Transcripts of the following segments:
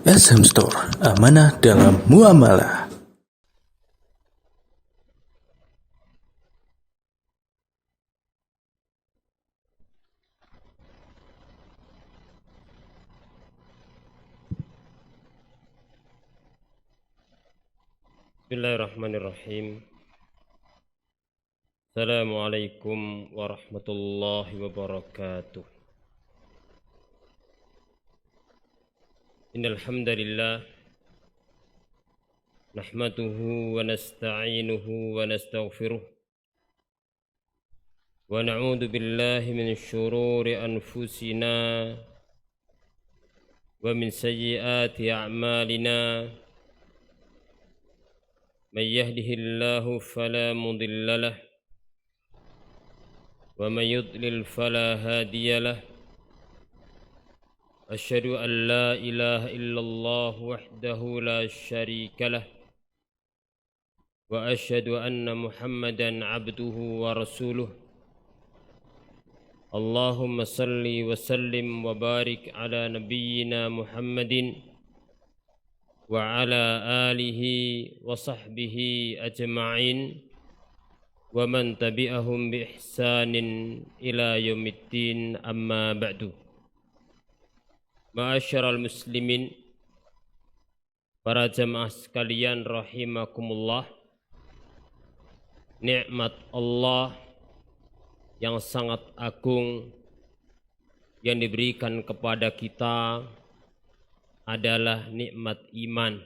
SM Store, amanah dalam muamalah. Bismillahirrahmanirrahim. Assalamualaikum warahmatullahi wabarakatuh. Innal hamdalillah nahmaduhu wa nasta'inuhu wa nastaghfiruh wa na'udzu billahi min syururi anfusina wa min sayyiati a'malina. Man yahdihillahu fala mudilla lahu wa man yudlil fala hadiya lahu. Asyhadu an la ilaha illallah wahdahu la syarika lah wa asyhadu anna Muhammadan abduhu wa rasuluh. Allahumma salli wa sallim wa barik ala nabiyyina Muhammadin wa ala alihi wa sahbihi ajma'in wa man tabi'ahum bi ihsanin ila yaumiddin, amma ba'du. Ma'asyiral muslimin, para jamaah sekalian rahimakumullah. Nikmat Allah yang sangat agung yang diberikan kepada kita adalah nikmat iman.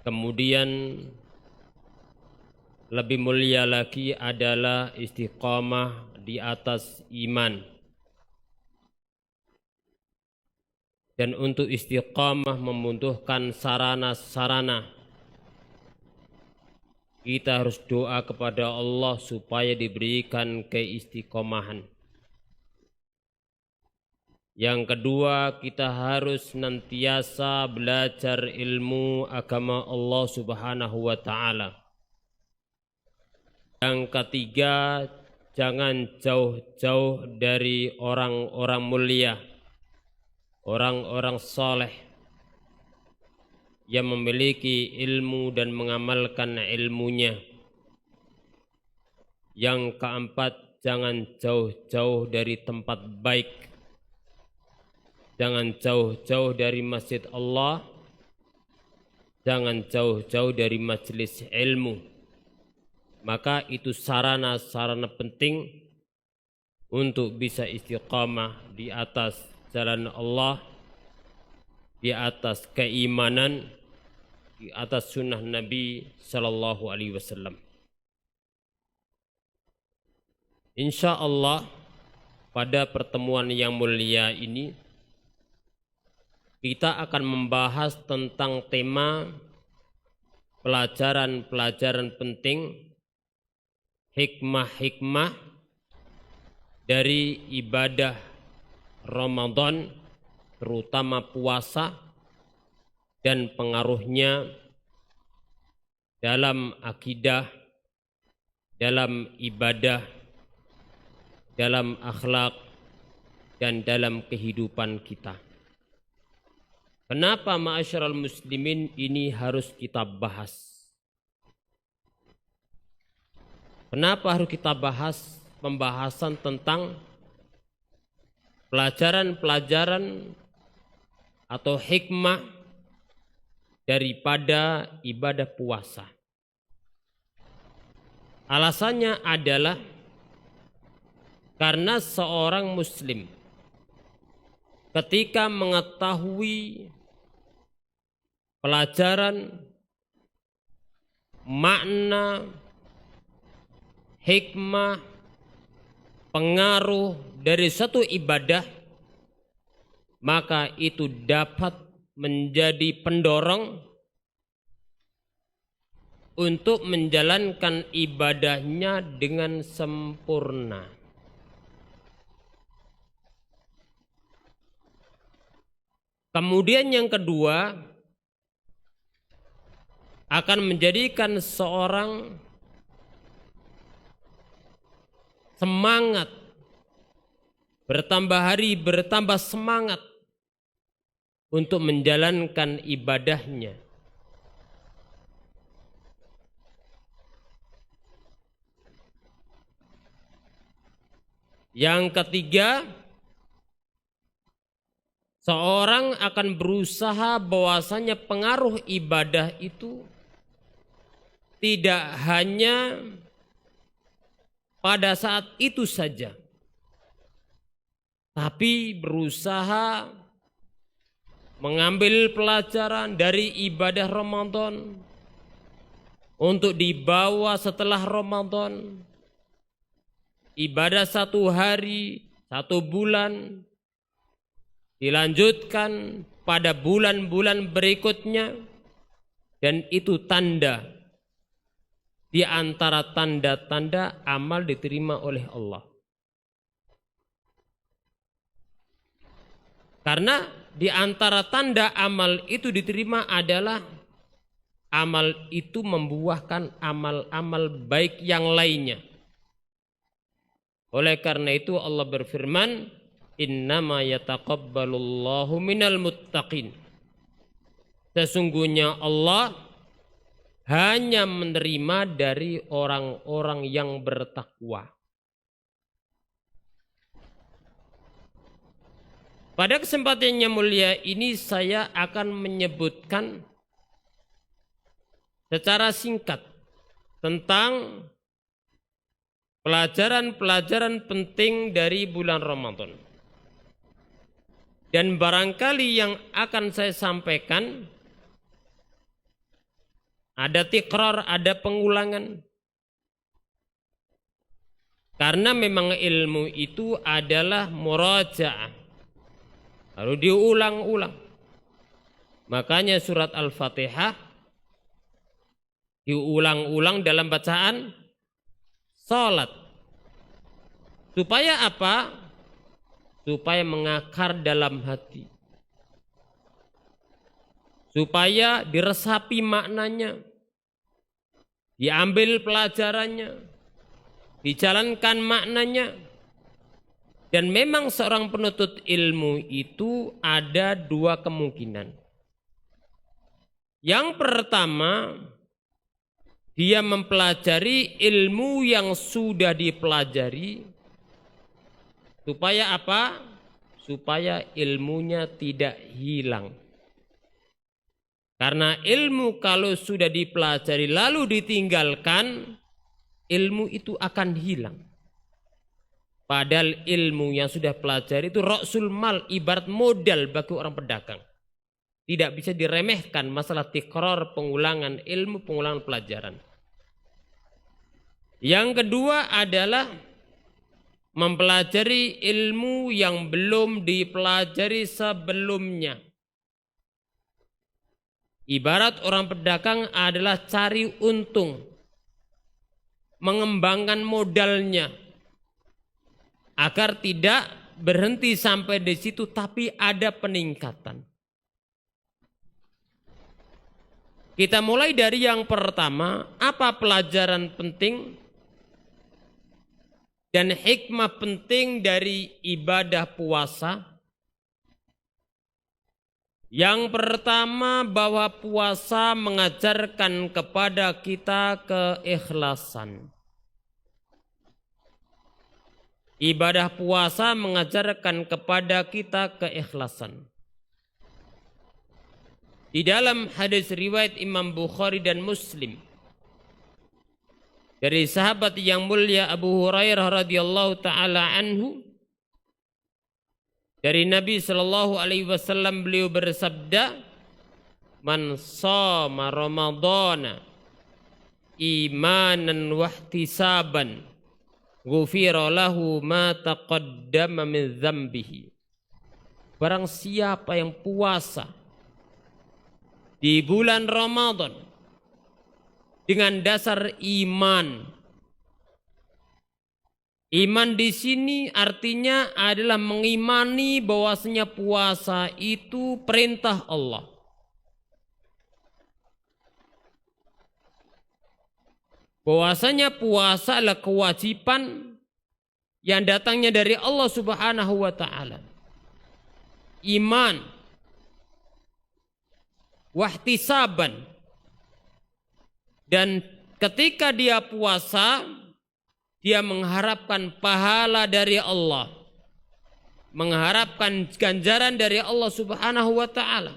Kemudian lebih mulia lagi adalah istiqamah di atas iman. Dan untuk istiqamah membutuhkan sarana-sarana. Kita harus doa kepada Allah supaya diberikan keistiqomahan. Yang kedua, kita harus senantiasa belajar ilmu agama Allah Subhanahu wa ta'ala. Yang ketiga, jangan jauh-jauh dari orang-orang mulia, orang-orang saleh yang memiliki ilmu dan mengamalkan ilmunya. Yang keempat, jangan jauh-jauh dari tempat baik. Jangan jauh-jauh dari masjid Allah. Jangan jauh-jauh dari majelis ilmu. Maka itu sarana-sarana penting untuk bisa istiqamah di atas jalan Allah, di atas keimanan, di atas sunnah Nabi Sallallahu Alaihi Wasallam. Insya Allah pada pertemuan yang mulia ini kita akan membahas tentang tema pelajaran-pelajaran penting, hikmah-hikmah dari ibadah Ramadan, terutama puasa, dan pengaruhnya dalam akidah, dalam ibadah, dalam akhlak, dan dalam kehidupan kita. Kenapa ma'asyiral muslimin ini harus kita bahas? Kenapa harus kita bahas pembahasan tentang pelajaran-pelajaran atau hikmah daripada ibadah puasa? Alasannya adalah karena seorang muslim ketika mengetahui pelajaran, makna, hikmah, pengaruh dari satu ibadah, maka itu dapat menjadi pendorong untuk menjalankan ibadahnya dengan sempurna. Kemudian yang kedua, akan menjadikan seorang semangat, bertambah hari bertambah semangat untuk menjalankan ibadahnya. Yang ketiga, seorang akan berusaha bahwasanya pengaruh ibadah itu tidak hanya pada saat itu saja, tapi berusaha mengambil pelajaran dari ibadah Ramadan untuk dibawa setelah Ramadan. Ibadah 1 hari, 1 bulan, dilanjutkan pada bulan-bulan berikutnya, dan itu tanda di antara tanda-tanda amal diterima oleh Allah. Karena di antara tanda amal itu diterima adalah amal itu membuahkan amal-amal baik yang lainnya. Oleh karena itu Allah berfirman, innama yataqabbalullahu minal muttaqin. Sesungguhnya Allah hanya menerima dari orang-orang yang bertakwa. Pada kesempatan yang mulia ini saya akan menyebutkan secara singkat tentang pelajaran-pelajaran penting dari bulan Ramadan. Dan barangkali yang akan saya sampaikan ada tikrar, ada pengulangan. Karena memang ilmu itu adalah murajaah, harus diulang-ulang. Makanya surat Al-Fatihah diulang-ulang dalam bacaan salat. Supaya apa? Supaya mengakar dalam hati. Supaya diresapi maknanya. Diambil pelajarannya. Dijalankan maknanya. Dan memang seorang penuntut ilmu itu ada 2 kemungkinan. Yang pertama, dia mempelajari ilmu yang sudah dipelajari. Supaya apa? Supaya ilmunya tidak hilang. Karena ilmu kalau sudah dipelajari lalu ditinggalkan, ilmu itu akan hilang. Padahal ilmu yang sudah pelajari itu ra'sul mal, ibarat modal bagi orang pedagang. Tidak bisa diremehkan masalah tikrar, pengulangan ilmu, pengulangan pelajaran. Yang kedua adalah mempelajari ilmu yang belum dipelajari sebelumnya. Ibarat orang pedagang adalah cari untung, mengembangkan modalnya agar tidak berhenti sampai di situ, tapi ada peningkatan. Kita mulai dari yang pertama, apa pelajaran penting dan hikmah penting dari ibadah puasa? Yang pertama, bahwa puasa mengajarkan kepada kita keikhlasan. Ibadah puasa mengajarkan kepada kita keikhlasan. Di dalam hadis riwayat Imam Bukhari dan Muslim dari sahabat yang mulia Abu Hurairah radhiyallahu taala anhu, dari Nabi sallallahu alaihi wasallam beliau bersabda, "Man shoma Ramadhana imanan wa ihtisaban, ghufira lahu ma taqaddama min dzambihi." Barang siapa yang puasa di bulan Ramadan dengan dasar iman. Iman di sini artinya adalah mengimani bahwasanya puasa itu perintah Allah. Bahwasanya puasa adalah kewajiban yang datangnya dari Allah Subhanahu wa taala. Iman wahtisaban. Dan ketika dia puasa, dia mengharapkan pahala dari Allah, mengharapkan ganjaran dari Allah Subhanahu wa taala.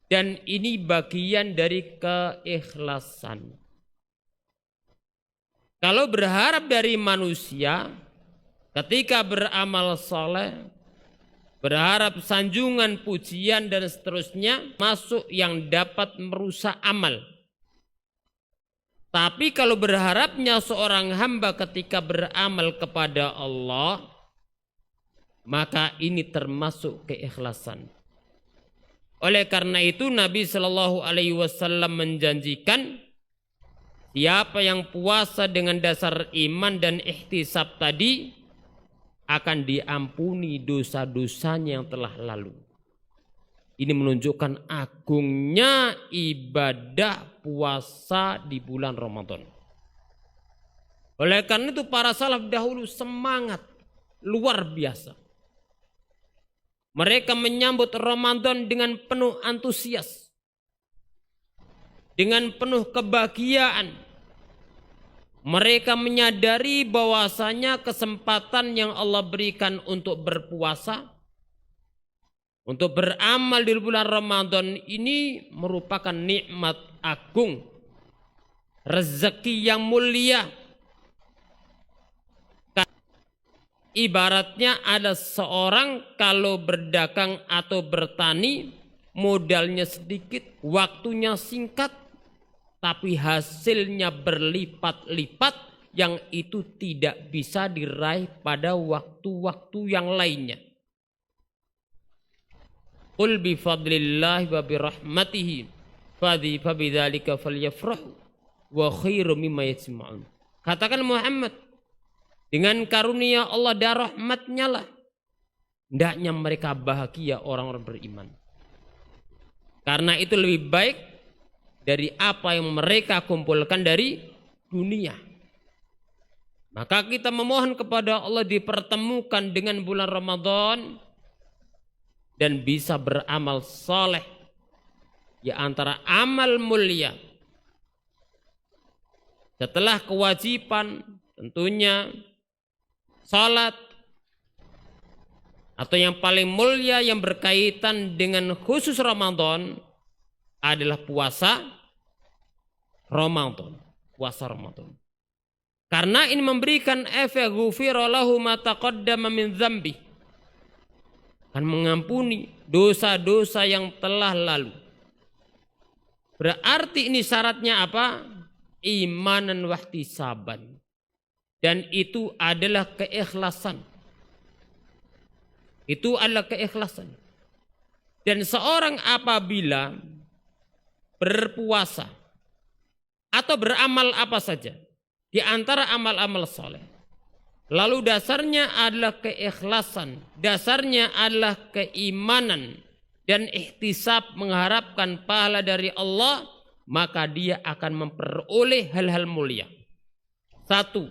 Dan ini bagian dari keikhlasan. Kalau berharap dari manusia, ketika beramal soleh, berharap sanjungan, pujian dan seterusnya, masuk yang dapat merusak amal. Tapi kalau berharapnya seorang hamba ketika beramal kepada Allah, maka ini termasuk keikhlasan. Oleh karena itu Nabi Shallallahu Alaihi Wasallam menjanjikan, siapa yang puasa dengan dasar iman dan ihtisab tadi akan diampuni dosa-dosanya yang telah lalu. Ini menunjukkan agungnya ibadah puasa di bulan Ramadan. Oleh karena itu para salaf dahulu semangat luar biasa. Mereka menyambut Ramadan dengan penuh antusias, dengan penuh kebahagiaan. Mereka menyadari bahwasanya kesempatan yang Allah berikan untuk berpuasa, untuk beramal di bulan Ramadan ini merupakan nikmat agung, rezeki yang mulia. Ibaratnya ada seorang kalau berdagang atau bertani, modalnya sedikit, waktunya singkat, tapi hasilnya berlipat-lipat yang itu tidak bisa diraih pada waktu-waktu yang lainnya. Qul bi fadlillahi wa bi rahmatihi fabidzalika falyafrahu wa khairu mimma yajma'un. Katakan Muhammad, dengan karunia Allah dan rahmatnya lah hendaknya mereka bahagia orang-orang beriman. Karena itu lebih baik dari apa yang mereka kumpulkan dari dunia. Maka kita memohon kepada Allah dipertemukan dengan bulan Ramadan dan bisa beramal saleh. Di antara amal mulia setelah kewajiban tentunya salat, atau yang paling mulia yang berkaitan dengan khusus Ramadan adalah puasa Ramadan. Puasa Ramadan. Karena ini memberikan efek ghufira lahu ma taqaddama min dzambi. Akan mengampuni dosa-dosa yang telah lalu. Berarti ini syaratnya apa? Imanan wahtisaban. Dan itu adalah keikhlasan. Itu adalah keikhlasan. Dan seorang apabila berpuasa atau beramal apa saja di antara amal-amal soleh, lalu dasarnya adalah keikhlasan, dasarnya adalah keimanan dan ihtisab mengharapkan pahala dari Allah, maka dia akan memperoleh hal-hal mulia. Satu,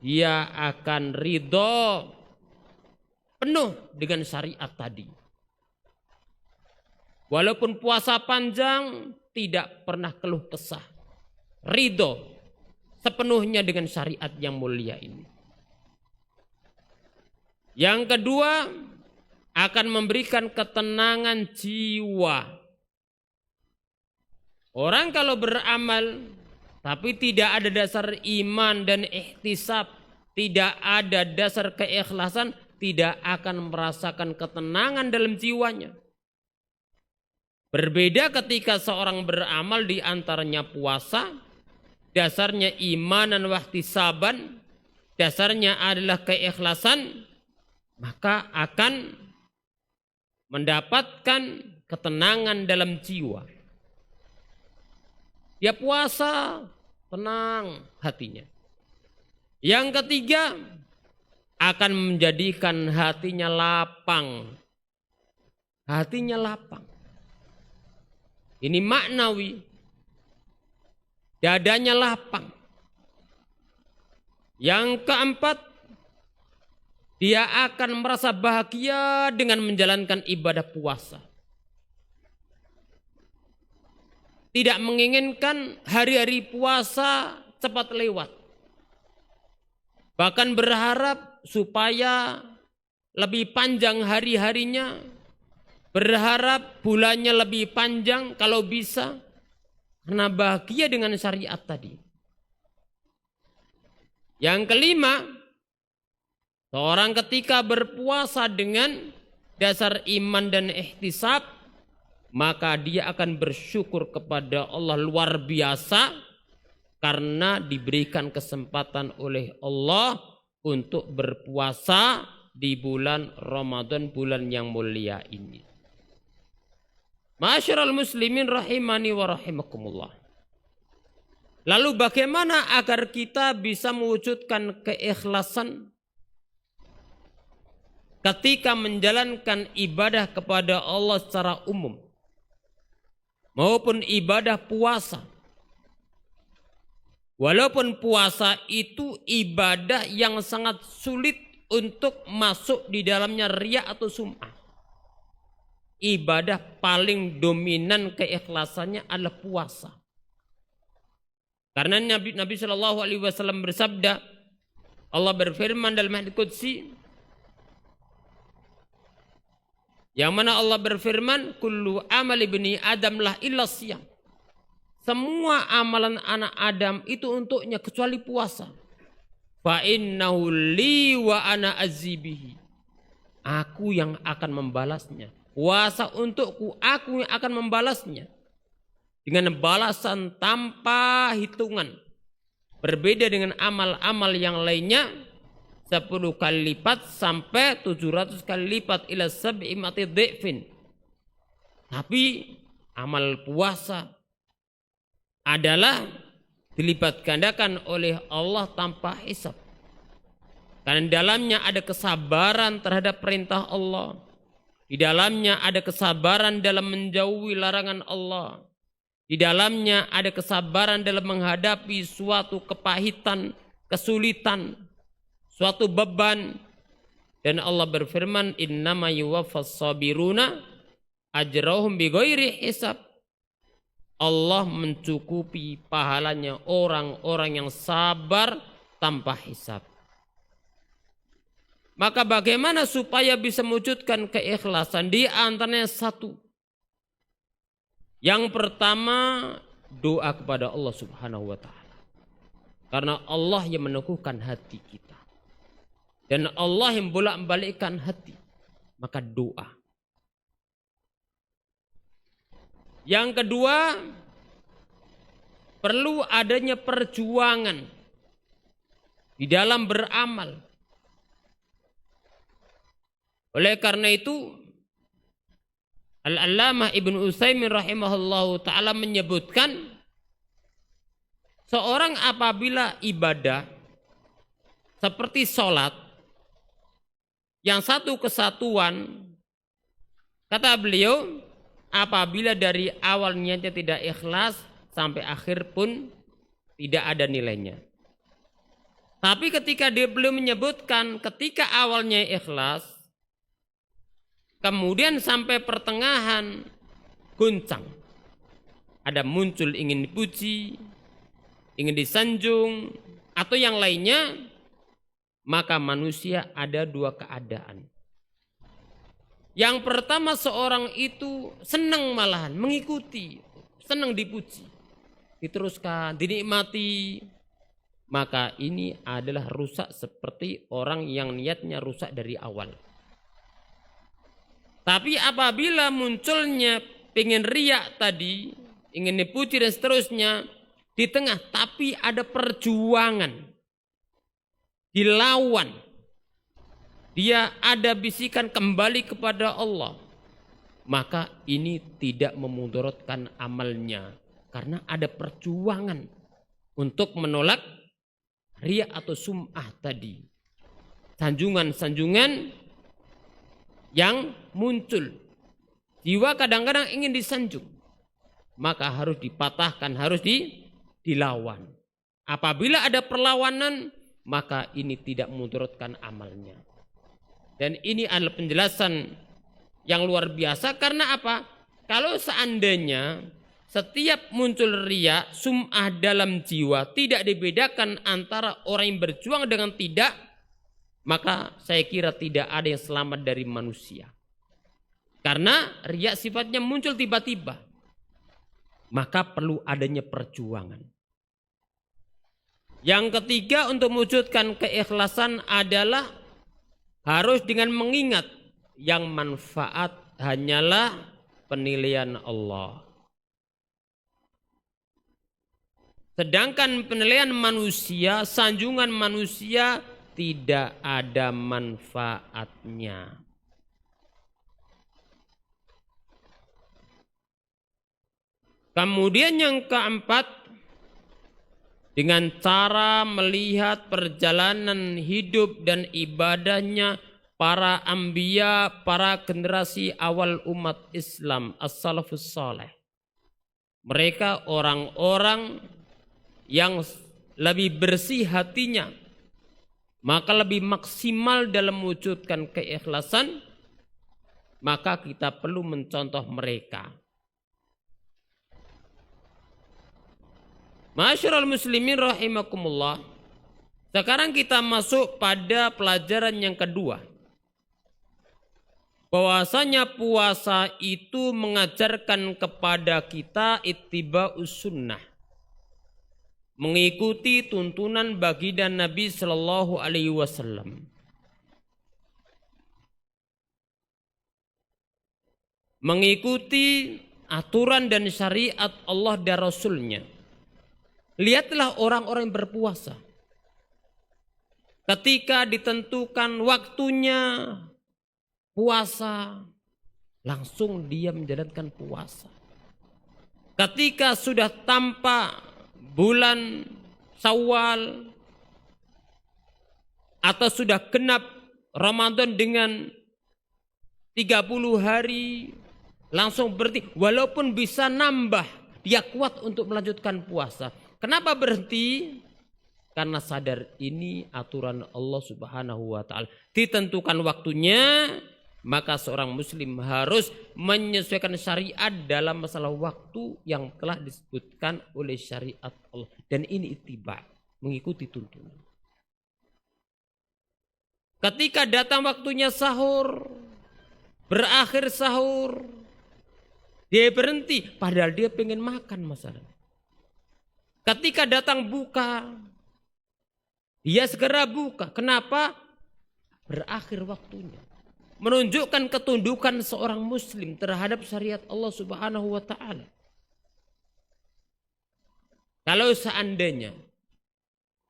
dia akan ridho penuh dengan syariat tadi. Walaupun puasa panjang, tidak pernah keluh kesah. Ridho sepenuhnya dengan syariat yang mulia ini. Yang kedua, akan memberikan ketenangan jiwa. Orang kalau beramal tapi tidak ada dasar iman dan ihtisab, tidak ada dasar keikhlasan, tidak akan merasakan ketenangan dalam jiwanya. Berbeda ketika seorang beramal di antaranya puasa, dasarnya imanan wahtisaban, dasarnya adalah keikhlasan, maka akan mendapatkan ketenangan dalam jiwa. Dia puasa, tenang hatinya. Yang ketiga, akan menjadikan hatinya lapang. Hatinya lapang. Ini maknawi. Dadanya lapang. Yang keempat, dia akan merasa bahagia dengan menjalankan ibadah puasa. tidak menginginkan hari-hari puasa cepat lewat. Bahkan berharap supaya lebih panjang hari-harinya, berharap bulannya lebih panjang kalau bisa, karena bahagia dengan syariat tadi. Yang kelima, seorang ketika berpuasa dengan dasar iman dan ihtisab, maka dia akan bersyukur kepada Allah luar biasa karena diberikan kesempatan oleh Allah untuk berpuasa di bulan Ramadan, bulan yang mulia ini. Ma'asyiral muslimin rahimani wa rahimakumullah. Lalu bagaimana agar kita bisa mewujudkan keikhlasan ketika menjalankan ibadah kepada Allah secara umum maupun ibadah puasa? Walaupun puasa itu ibadah yang sangat sulit untuk masuk di dalamnya riya atau sum'ah. Ibadah paling dominan keikhlasannya adalah puasa. Karena Nabi Shallallahu Alaihi Wasallam bersabda, Allah berfirman dalam hadits qudsi, yang mana Allah berfirman, kullu amal ibni Adam lah illa siyam. Semua amalan anak Adam itu untuknya kecuali puasa. Fa innahu li wa ana azibihi. Aku yang akan membalasnya. Puasa untukku, aku yang akan membalasnya. Dengan balasan tanpa hitungan. Berbeda dengan amal-amal yang lainnya, 10 kali lipat sampai 700 kali lipat ila sab'i mati dhi'fin. Tapi amal puasa adalah dilipat gandakan oleh Allah tanpa hisab. Karena di dalamnya ada kesabaran terhadap perintah Allah. Di dalamnya ada kesabaran dalam menjauhi larangan Allah. Di dalamnya ada kesabaran dalam menghadapi suatu kepahitan, kesulitan, suatu beban. Dan Allah berfirman, innama yuwaffas sabiruna ajrahum bighairi hisab. Allah mencukupi pahalanya orang-orang yang sabar tanpa hisab. Maka bagaimana supaya bisa mewujudkan keikhlasan? Di antaranya satu. Yang pertama, doa kepada Allah Subhanahu wa taala. Karena Allah yang meneguhkan hati kita. Dan Allah yang bolak-balikkan hati. Maka doa. Yang kedua, perlu adanya perjuangan di dalam beramal. Oleh karena itu, Al-Allamah Ibnu Utsaimin rahimahullahu ta'ala menyebutkan, seorang apabila ibadah seperti sholat, yang satu kesatuan, kata beliau, apabila dari awal niatnya tidak ikhlas, sampai akhir pun tidak ada nilainya. Tapi ketika dia belum menyebutkan ketika awalnya ikhlas, kemudian sampai pertengahan goncang. Ada muncul ingin dipuji, ingin disanjung, atau yang lainnya, maka manusia ada dua keadaan. Yang pertama, seorang itu senang malahan, mengikuti, senang dipuji, diteruskan, dinikmati. Maka ini adalah rusak seperti orang yang niatnya rusak dari awal. Tapi apabila munculnya pengen riak tadi, ingin dipuji dan seterusnya, di tengah tapi ada perjuangan, dilawan, dia ada bisikan kembali kepada Allah, maka ini tidak memudaratkan amalnya. Karena ada perjuangan untuk menolak riak atau sum'ah tadi. Sanjungan-sanjungan yang muncul. Jiwa kadang-kadang ingin disanjung, maka harus dipatahkan, harus dilawan. Apabila ada perlawanan, maka ini tidak memudaratkan amalnya. Dan ini adalah penjelasan yang luar biasa. Karena apa? Kalau seandainya setiap muncul riya, sum'ah dalam jiwa, tidak dibedakan antara orang yang berjuang dengan tidak, maka saya kira tidak ada yang selamat dari manusia. Karena riya sifatnya muncul tiba-tiba. Maka perlu adanya perjuangan. Yang ketiga, untuk mewujudkan keikhlasan adalah harus dengan mengingat yang manfaat hanyalah penilaian Allah. Sedangkan penilaian manusia, sanjungan manusia tidak ada manfaatnya. Kemudian yang keempat, dengan cara melihat perjalanan hidup dan ibadahnya para anbiya, para generasi awal umat Islam, as-salafus saleh. Mereka orang-orang yang lebih bersih hatinya, maka lebih maksimal dalam mewujudkan keikhlasan, maka kita perlu mencontoh mereka. Masyarul muslimin rahimakumullah. Sekarang kita masuk pada pelajaran yang kedua. Bahwasanya puasa itu mengajarkan kepada kita ittiba'us sunnah. Mengikuti tuntunan baginda Nabi sallallahu alaihi wasallam. Mengikuti aturan dan syariat Allah dan Rasulnya. Lihatlah orang-orang yang berpuasa. Ketika ditentukan waktunya puasa, langsung dia menjalankan puasa. Ketika sudah tampak bulan Syawal atau sudah genap Ramadan dengan 30 hari, langsung berhenti. Walaupun bisa nambah, dia kuat untuk melanjutkan puasa. Kenapa berhenti? Karena sadar ini aturan Allah Subhanahu wa ta'ala. Ditentukan waktunya, maka seorang muslim harus menyesuaikan syariat dalam masalah waktu yang telah disebutkan oleh syariat Allah. Dan ini ittiba, mengikuti tuntunan. Ketika datang waktunya sahur, berakhir sahur, dia berhenti, padahal dia pengen makan masalah. Ketika datang buka, dia segera buka. Kenapa? Berakhir waktunya. Menunjukkan ketundukan seorang muslim terhadap syariat Allah Subhanahu wa ta'ala. Kalau seandainya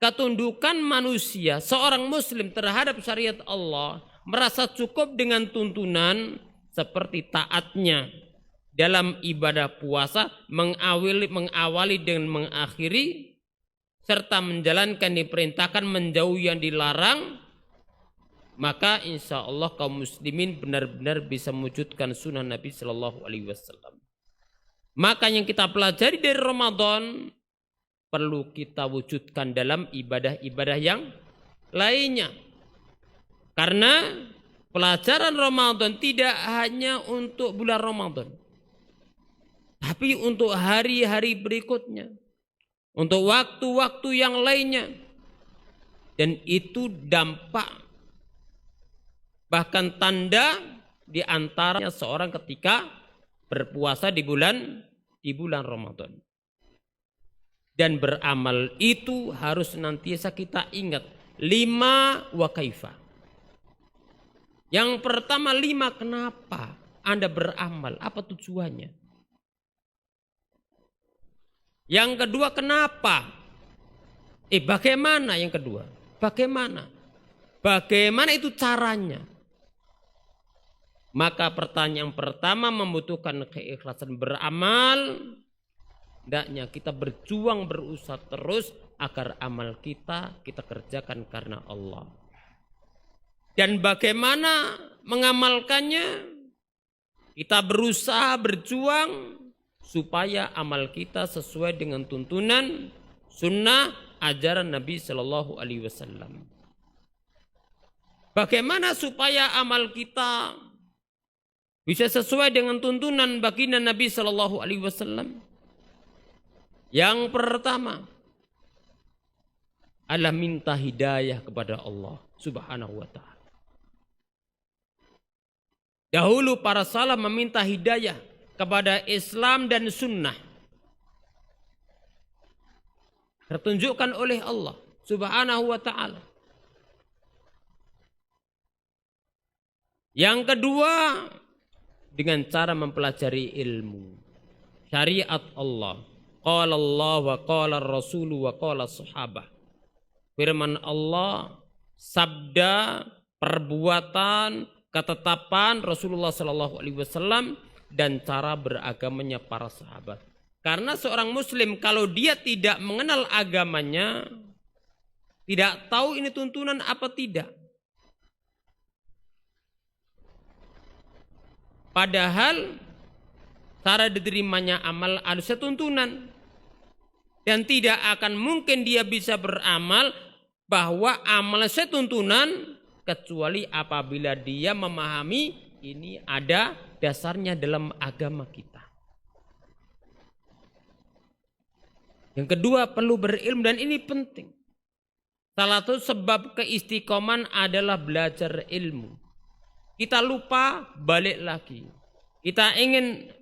ketundukan manusia, seorang muslim terhadap syariat Allah merasa cukup dengan tuntunan seperti taatnya dalam ibadah puasa, mengawali dengan mengakhiri, serta menjalankan diperintahkan, menjauhi yang dilarang, maka insya Allah kaum muslimin benar-benar bisa mewujudkan sunnah Nabi Sallallahu Alaihi Wasallam. Maka yang kita pelajari dari Ramadan perlu kita wujudkan dalam ibadah-ibadah yang lainnya. Karena pelajaran Ramadan tidak hanya untuk bulan Ramadan, tapi untuk hari-hari berikutnya, untuk waktu-waktu yang lainnya. Dan itu dampak, bahkan tanda di antaranya seorang ketika berpuasa di bulan Ramadan. Dan beramal itu harus senantiasa kita ingat 5 wa kaifa. Yang pertama 5, kenapa Anda beramal? Apa tujuannya? Yang kedua, kenapa? Bagaimana yang kedua? Bagaimana? Bagaimana itu caranya? Maka pertanyaan pertama membutuhkan keikhlasan beramal. Hendaknya kita berjuang, berusaha terus agar amal kita kerjakan karena Allah. Dan bagaimana mengamalkannya? Kita berusaha, berjuang supaya amal kita sesuai dengan tuntunan sunnah ajaran Nabi Sallallahu Alaihi Wasallam. Bagaimana supaya amal kita bisa sesuai dengan tuntunan baginda Nabi Sallallahu Alaihi Wasallam? Yang pertama adalah minta hidayah kepada Allah Subhanahu wa ta'ala. Dahulu para salaf meminta hidayah kepada Islam dan sunnah. Tertunjukkan oleh Allah Subhanahu wa ta'ala. Yang kedua, dengan cara mempelajari ilmu syariat Allah. Qala Allah wa qala Rasul wa qala sahabah. Firman Allah, sabda, perbuatan, ketetapan Rasulullah sallallahu alaihi wasallam dan cara beragamanya para sahabat. Karena seorang muslim kalau dia tidak mengenal agamanya, tidak tahu ini tuntunan apa tidak. Padahal cara diterimanya amal harusnya tuntunan. Dan tidak akan mungkin dia bisa beramal bahwa amal saya tuntunan kecuali apabila dia memahami ini ada dasarnya dalam agama kita. Yang kedua, perlu berilmu dan ini penting. Salah satu sebab keistiqoman adalah belajar ilmu. Kita lupa, balik lagi. Kita ingin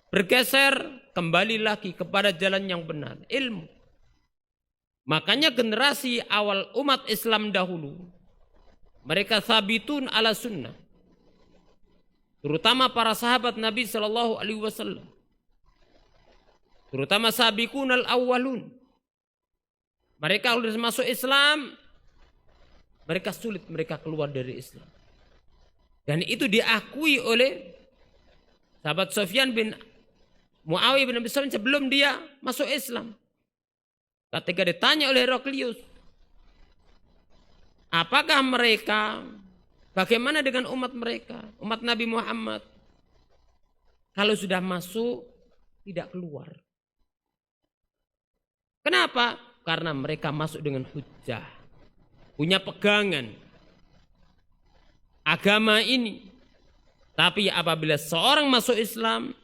bergeser, kembali lagi kepada jalan yang benar, ilmu. Makanya generasi awal umat Islam dahulu, mereka sabitun ala sunnah. Terutama para sahabat Nabi sallallahu alaihi wasallam. Terutama sabiqun al-awwalun. Mereka sudah masuk Islam, mereka sulit mereka keluar dari Islam. Dan itu diakui oleh sahabat Sufyan bin Muawiyah bin Abi Sufyan sebelum dia masuk Islam. Ketika ditanya oleh Heraklius, apakah mereka, bagaimana dengan umat mereka, umat Nabi Muhammad, kalau sudah masuk tidak keluar? Kenapa? Karena mereka masuk dengan hujjah, punya pegangan agama ini. Tapi apabila seorang masuk Islam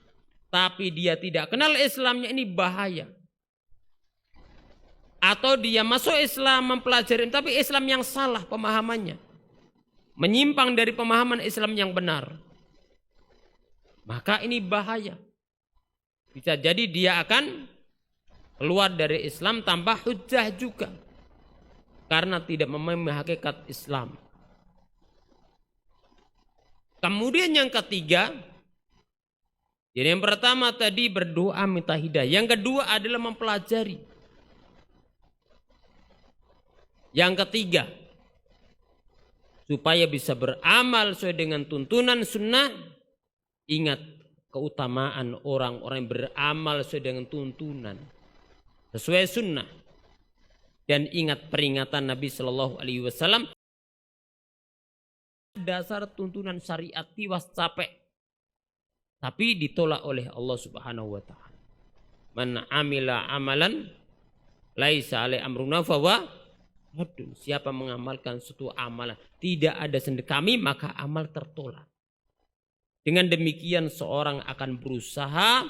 tapi dia tidak kenal Islamnya, ini bahaya. Atau dia masuk Islam mempelajari tapi Islam yang salah pemahamannya, menyimpang dari pemahaman Islam yang benar, maka ini bahaya. Bisa jadi dia akan keluar dari Islam tanpa hujjah juga, karena tidak memahami hakikat Islam. Kemudian yang ketiga, jadi yang pertama tadi berdoa minta hidayah. Yang kedua adalah mempelajari. Yang ketiga, supaya bisa beramal sesuai dengan tuntunan sunnah, ingat keutamaan orang-orang yang beramal sesuai dengan tuntunan sesuai sunnah. Dan ingat peringatan Nabi Shallallahu Alaihi Wasallam, dasar tuntunan syariat tiwas capek, tapi ditolak oleh Allah Subhanahu wa taala. Man amila amalan laisa alai amruna fahuwa raddun. Siapa mengamalkan suatu amalan tidak ada sendiri kami, maka amal tertolak. Dengan demikian seorang akan berusaha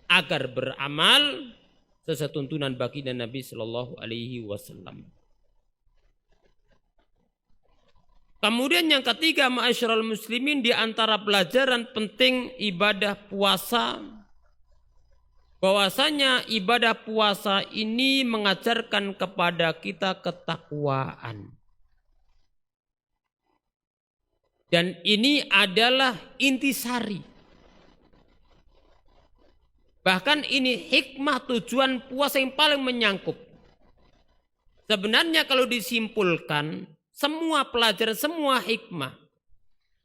agar beramal sesuai tuntunan baginda Nabi sallallahu alaihi wasallam. Kemudian yang ketiga, ma'asyiral muslimin, di antara pelajaran penting ibadah puasa, bahwasanya ibadah puasa ini mengajarkan kepada kita ketakwaan. Dan ini adalah intisari. Bahkan ini hikmah tujuan puasa yang paling menyangkut. Sebenarnya kalau disimpulkan, semua pelajaran, semua hikmah,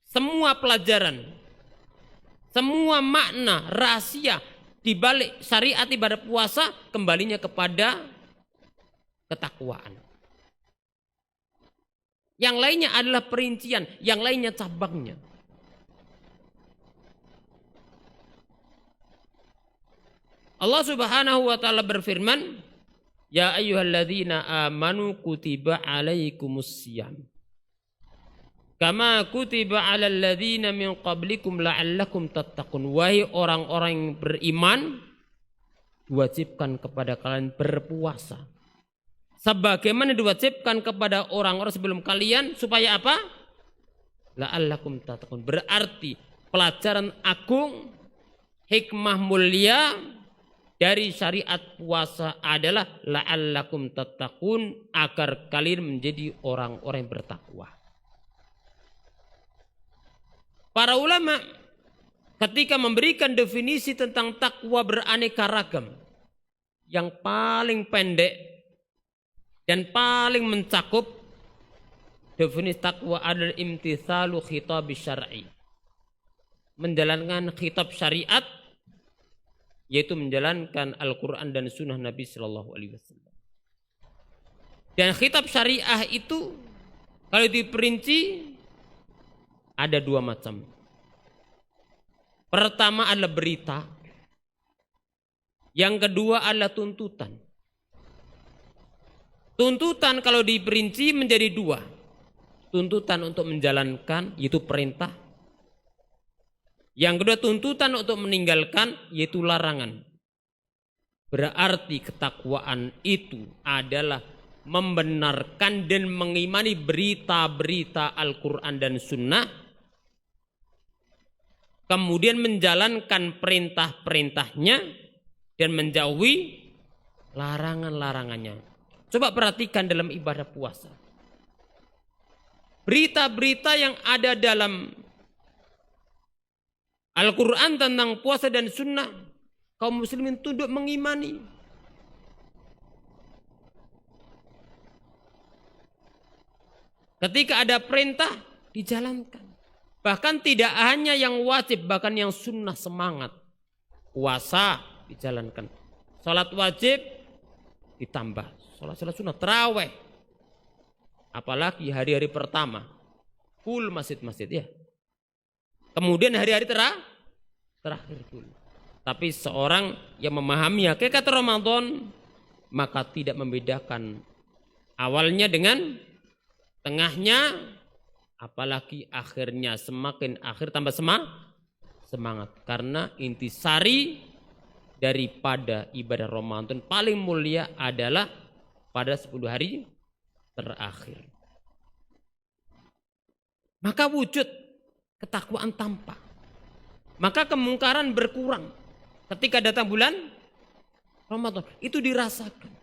semua pelajaran, semua makna, rahasia di balik syariat ibadah puasa kembalinya kepada ketakwaan. Yang lainnya adalah perincian, yang lainnya cabangnya. Allah Subhanahu wa taala berfirman, ya ayyuhalladzina amanu kutiba alaikumussyam kama kutiba alal ladzina min qablikum la'allakum tattaqun. Wahai orang-orang yang beriman, diwajibkan kepada kalian berpuasa. Sebagaimana diwajibkan kepada orang-orang sebelum kalian supaya apa? La'allakum tattaqun. Berarti pelajaran agung, hikmah mulia dari syariat puasa adalah la'allakum tattaqun, agar kalian menjadi orang-orang yang bertakwa. Para ulama ketika memberikan definisi tentang takwa beraneka ragam, yang paling pendek dan paling mencakup definisi takwa adalah imtithalu khitab syar'i, menjalankan khitab syariat, yaitu menjalankan Al-Quran dan Sunnah Nabi Sallallahu Alaihi Wasallam. Dan khitab syariah itu kalau diperinci ada dua macam. Pertama adalah berita, yang kedua adalah tuntutan. Tuntutan kalau diperinci menjadi dua. Tuntutan untuk menjalankan, yaitu perintah. Yang kedua tuntutan untuk meninggalkan, yaitu larangan. Berarti ketakwaan itu adalah membenarkan dan mengimani berita-berita Al-Quran dan Sunnah, kemudian menjalankan perintah-perintahnya dan menjauhi larangan-larangannya. Coba perhatikan dalam ibadah puasa. Berita-berita yang ada dalam Al-Quran tentang puasa dan sunnah, kaum muslimin tunduk mengimani. Ketika ada perintah, dijalankan. Bahkan tidak hanya yang wajib, bahkan yang sunnah semangat. Puasa dijalankan. Salat wajib ditambah. Salat sunnah, tarawih. Apalagi hari-hari pertama. Full masjid-masjid ya. Kemudian hari-hari terakhir full. Tapi seorang yang memahami hakikat Ramadan, maka tidak membedakan awalnya dengan tengahnya, apalagi akhirnya. Semakin akhir tambah semangat. Karena intisari daripada ibadah Ramadan paling mulia adalah pada 10 hari terakhir. Maka wujud ketakwaan tampak. Maka kemungkaran berkurang ketika datang bulan Ramadan. Itu dirasakan.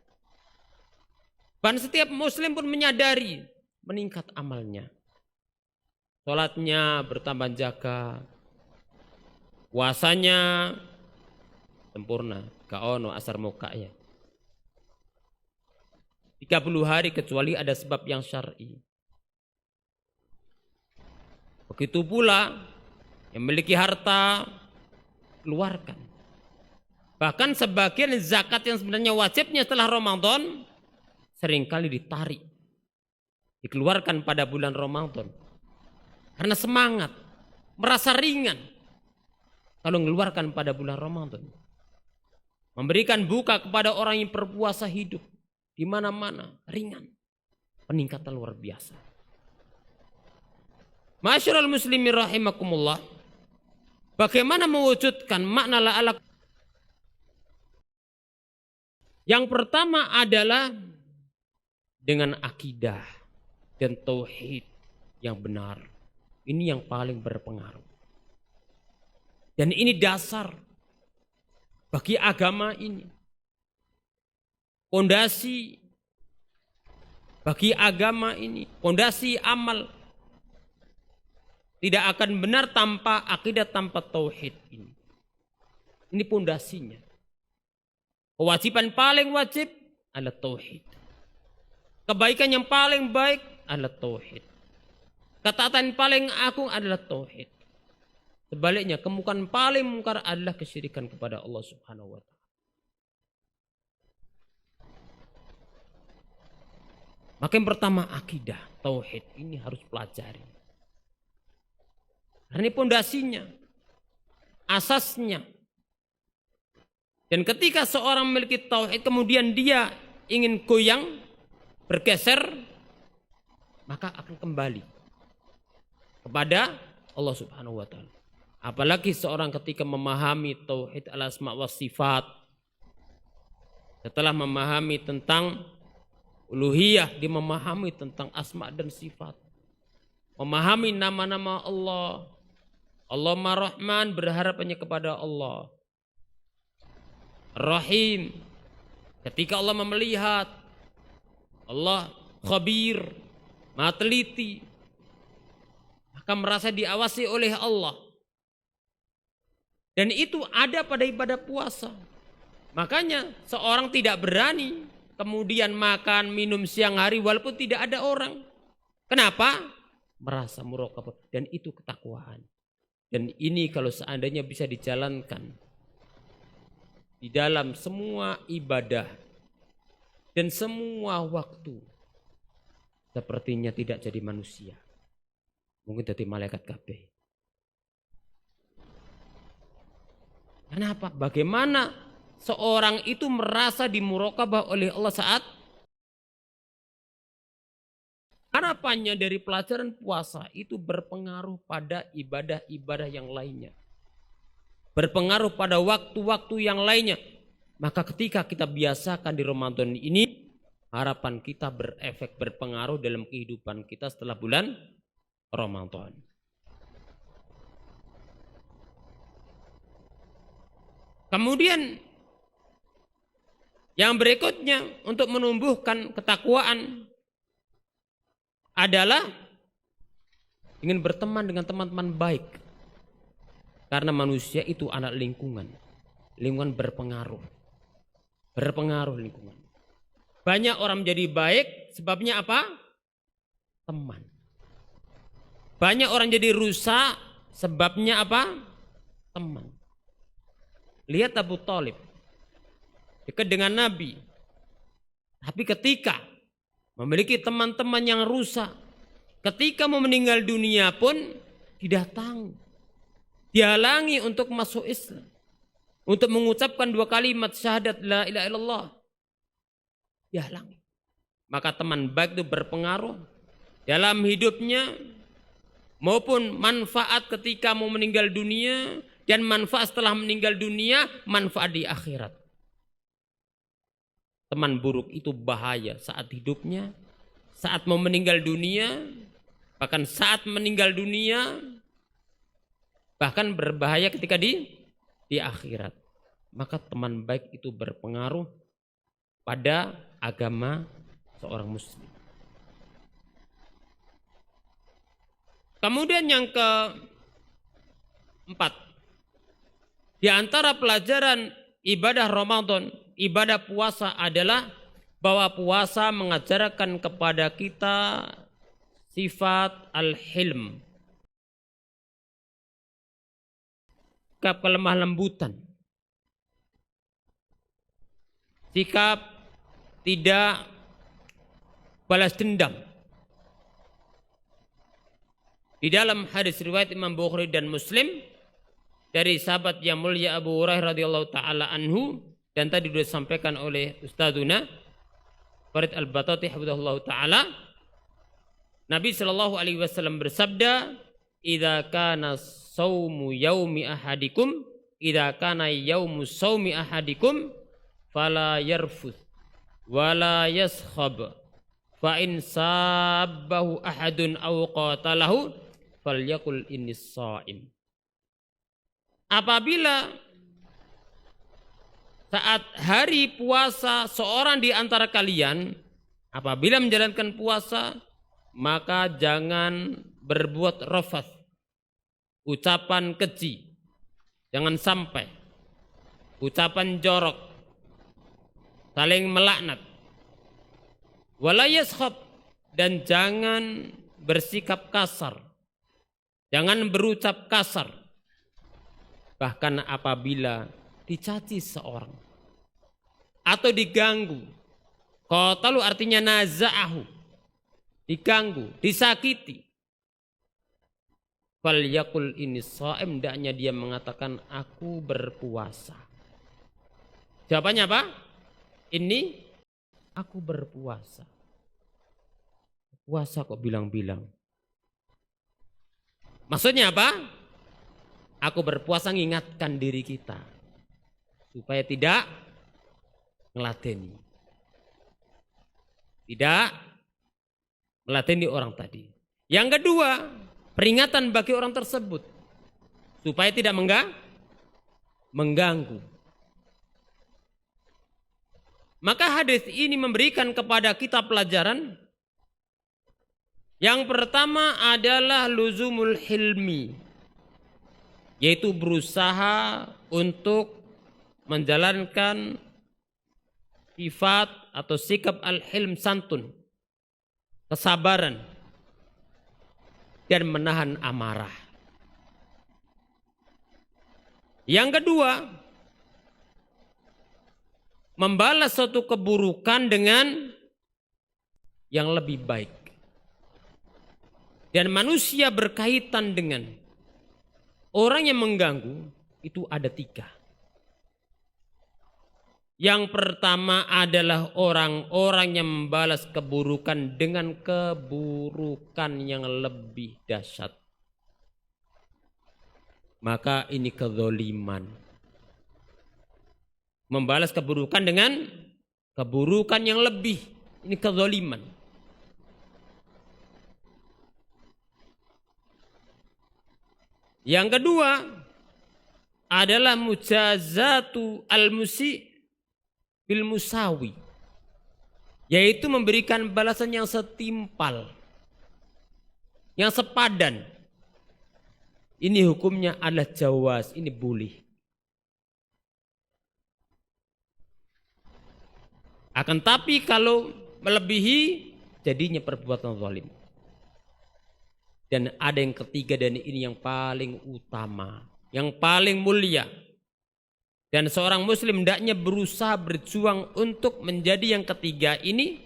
Dan setiap muslim pun menyadari meningkat amalnya. Sholatnya bertambah jaga. Puasanya sempurna. Kaono asar muka ya. 30 hari kecuali ada sebab yang syar'i. Begitu pula yang memiliki harta, keluarkan. Bahkan sebagian zakat yang sebenarnya wajibnya setelah Ramadan seringkali ditarik, dikeluarkan pada bulan Ramadan. Karena semangat, merasa ringan kalau mengeluarkan pada bulan Ramadan. Memberikan buka kepada orang yang berpuasa hidup di mana-mana, ringan. Peningkatan luar biasa. Masyarul muslimin rahimakumullah. Bagaimana mewujudkan makna la'ala? Yang pertama adalah dengan akidah dan tauhid yang benar. Ini yang paling berpengaruh. Dan ini dasar bagi agama ini. Pondasi bagi agama ini, pondasi amal. Tidak akan benar tanpa akidah, tanpa tauhid ini. Ini pondasinya. Kewajiban paling wajib adalah tauhid. Kebaikan yang paling baik adalah tauhid. Ketaatan paling agung adalah tauhid. Sebaliknya, kemungkaran paling mungkar adalah kesyirikan kepada Allah Subhanahu wa taala. Maka yang pertama akidah, tauhid ini harus pelajari. Karena ini pondasinya, asasnya. Dan ketika seorang memiliki tauhid kemudian dia ingin goyang, bergeser, maka akan kembali kepada Allah Subhanahu wa taala. Apalagi seorang ketika memahami tauhid al-asma wa sifat, Setelah memahami tentang uluhiyah, dia memahami tentang asma dan sifat. Memahami nama-nama Allah. Allahumma Rahman, berharap hanya kepada Allah. Rahim, ketika Allah melihat. Allah khabir, maha teliti, maka merasa diawasi oleh Allah. Dan itu ada pada ibadah puasa. Makanya seorang tidak berani kemudian makan, minum siang hari walaupun tidak ada orang. Kenapa? Merasa muraqabah, dan itu ketakwaan. Dan ini kalau seandainya bisa dijalankan di dalam semua ibadah dan semua waktu, sepertinya tidak jadi manusia. Mungkin jadi malaikat kabeh. Kenapa? Bagaimana seorang itu merasa dimuraqabah oleh Allah saat harapannya dari pelajaran puasa itu berpengaruh pada ibadah-ibadah yang lainnya. Berpengaruh pada waktu-waktu yang lainnya. Maka ketika kita biasakan di Ramadan ini, harapan kita berefek, berpengaruh dalam kehidupan kita setelah bulan Ramadan. Kemudian yang berikutnya untuk menumbuhkan ketakwaan adalah ingin berteman dengan teman-teman baik. Karena manusia itu anak lingkungan. Lingkungan berpengaruh. Berpengaruh lingkungan. Banyak orang menjadi baik, sebabnya apa? Teman. Banyak orang jadi rusak, sebabnya apa? Teman. Lihat Abu Thalib, dekat dengan Nabi. Tapi ketika memiliki teman-teman yang rusak, ketika mau meninggal dunia pun didatangi, dihalangi untuk masuk Islam, untuk mengucapkan 2 kalimat syahadat la ilaha illallah, dihalangi. Maka teman baik itu berpengaruh dalam hidupnya maupun manfaat ketika mau meninggal dunia, dan manfaat setelah meninggal dunia, manfaat di akhirat. Teman buruk itu bahaya saat hidupnya, saat mau meninggal dunia, bahkan saat meninggal dunia, bahkan berbahaya ketika di akhirat. Maka teman baik itu berpengaruh pada agama seorang muslim. Kemudian yang keempat, di antara pelajaran ibadah Ramadan, ibadah puasa adalah bahwa puasa mengajarkan kepada kita sifat al-hilm, sikap kelemah lembutan, sikap tidak balas dendam. Di dalam hadis riwayat Imam Bukhari dan Muslim dari sahabat yang mulia Abu Hurairah radhiyallahu taala anhu, dan tadi sudah disampaikan oleh Ustadzuna Farid Al-Batati hafizahullah taala, Nabi sallallahu alaihi wasallam bersabda, "Idza kana saumu yaumi ahadikum, idza kana yaumu saumi ahadikum, fala yarfuth wala yaskhab, fa in sabbahu ahadun aw qatalahu falyakul innis shaim." Apabila saat hari puasa seorang di antara kalian apabila menjalankan puasa, maka jangan berbuat rafath, ucapan keji, jangan sampai ucapan jorok, saling melaknat, wala yaskhab, dan jangan bersikap kasar, jangan berucap kasar. Bahkan apabila dicaci seorang atau diganggu, qatalu artinya naza'ahu, diganggu, disakiti, fal yakul ini shaim, hendaknya dia mengatakan aku berpuasa. Jawabannya apa? Ini aku berpuasa. Puasa kok bilang-bilang. Maksudnya apa? Aku berpuasa mengingatkan diri kita supaya tidak ngelateni. Tidak melateni orang tadi. Yang kedua, peringatan bagi orang tersebut supaya tidak mengganggu. Maka hadis ini memberikan kepada kita pelajaran. Yang pertama adalah luzumul hilmi, yaitu berusaha untuk menjalankan sifat atau sikap al-hilm, santun, kesabaran, dan menahan amarah. Yang kedua, membalas suatu keburukan dengan yang lebih baik. Dan manusia berkaitan dengan orang yang mengganggu itu ada 3. Yang pertama adalah orang-orang yang membalas keburukan dengan keburukan yang lebih dahsyat. Maka ini kezaliman. Membalas keburukan dengan keburukan yang lebih. Ini kezaliman. Yang kedua adalah mujazatu al-musi' bil musawi, yaitu memberikan balasan yang setimpal, yang sepadan. Ini hukumnya adalah jawaz, ini boleh. Akan tapi kalau melebihi jadinya perbuatan zalim. Dan ada yang ketiga, dan ini yang paling utama, yang paling mulia. Dan seorang muslim hendaknya berusaha berjuang untuk menjadi yang ketiga ini,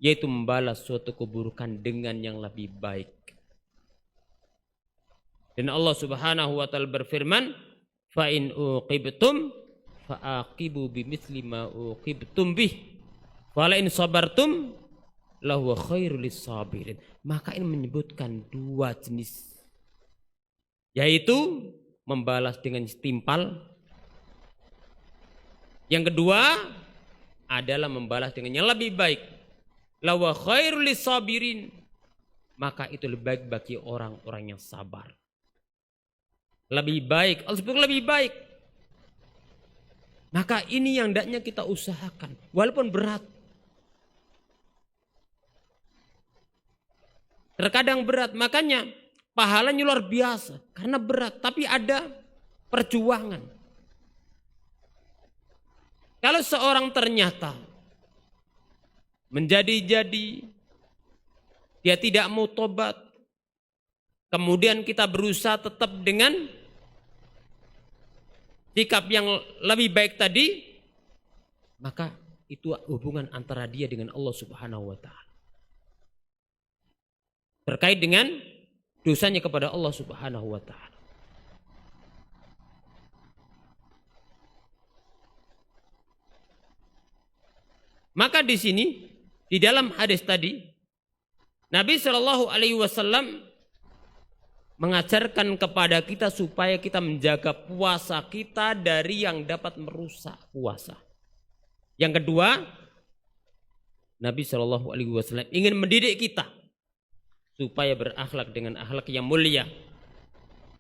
yaitu membalas suatu keburukan dengan yang lebih baik. Dan Allah Subhanahu wa taala berfirman, "Fa in uqibtum fa'aqibu bimithli ma uqibtum bih. Wa la in sabartum lahu khairul lisabirin." Maka ini menyebutkan 2 jenis, yaitu membalas dengan setimpal. Yang kedua adalah membalas dengan yang lebih baik. Lahu khairul lisabirin. Maka itu lebih baik bagi orang-orang yang sabar. Lebih baik, lebih baik. Maka ini yang hendaknya kita usahakan, walaupun berat. Terkadang berat, makanya pahalanya luar biasa karena berat, tapi ada perjuangan. Kalau seorang ternyata menjadi-jadi, dia tidak mau tobat, kemudian kita berusaha tetap dengan sikap yang lebih baik tadi, maka itu hubungan antara dia dengan Allah Subhanahu wa taala. Terkait dengan dosanya kepada Allah Subhanahu wa taala. Maka di sini di dalam hadis tadi Nabi Shallallahu alaihi wasallam mengajarkan kepada kita supaya kita menjaga puasa kita dari yang dapat merusak puasa. Yang kedua, Nabi Shallallahu alaihi wasallam ingin mendidik kita supaya berakhlak dengan akhlak yang mulia.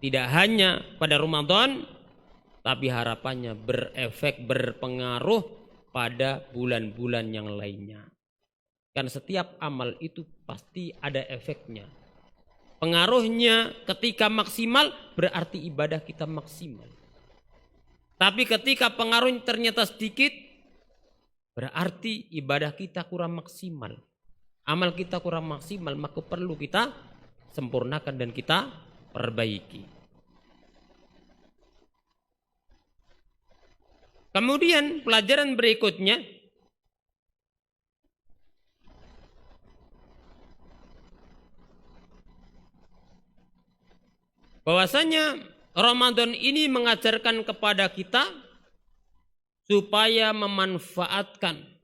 Tidak hanya pada Ramadan, tapi harapannya berefek, berpengaruh pada bulan-bulan yang lainnya. Karena setiap amal itu pasti ada efeknya. Pengaruhnya ketika maksimal berarti ibadah kita maksimal. Tapi ketika pengaruhnya ternyata sedikit, berarti ibadah kita kurang maksimal. Amal kita kurang maksimal, maka perlu kita sempurnakan dan kita perbaiki. Kemudian pelajaran berikutnya, bahwasanya Ramadan ini mengajarkan kepada kita supaya memanfaatkan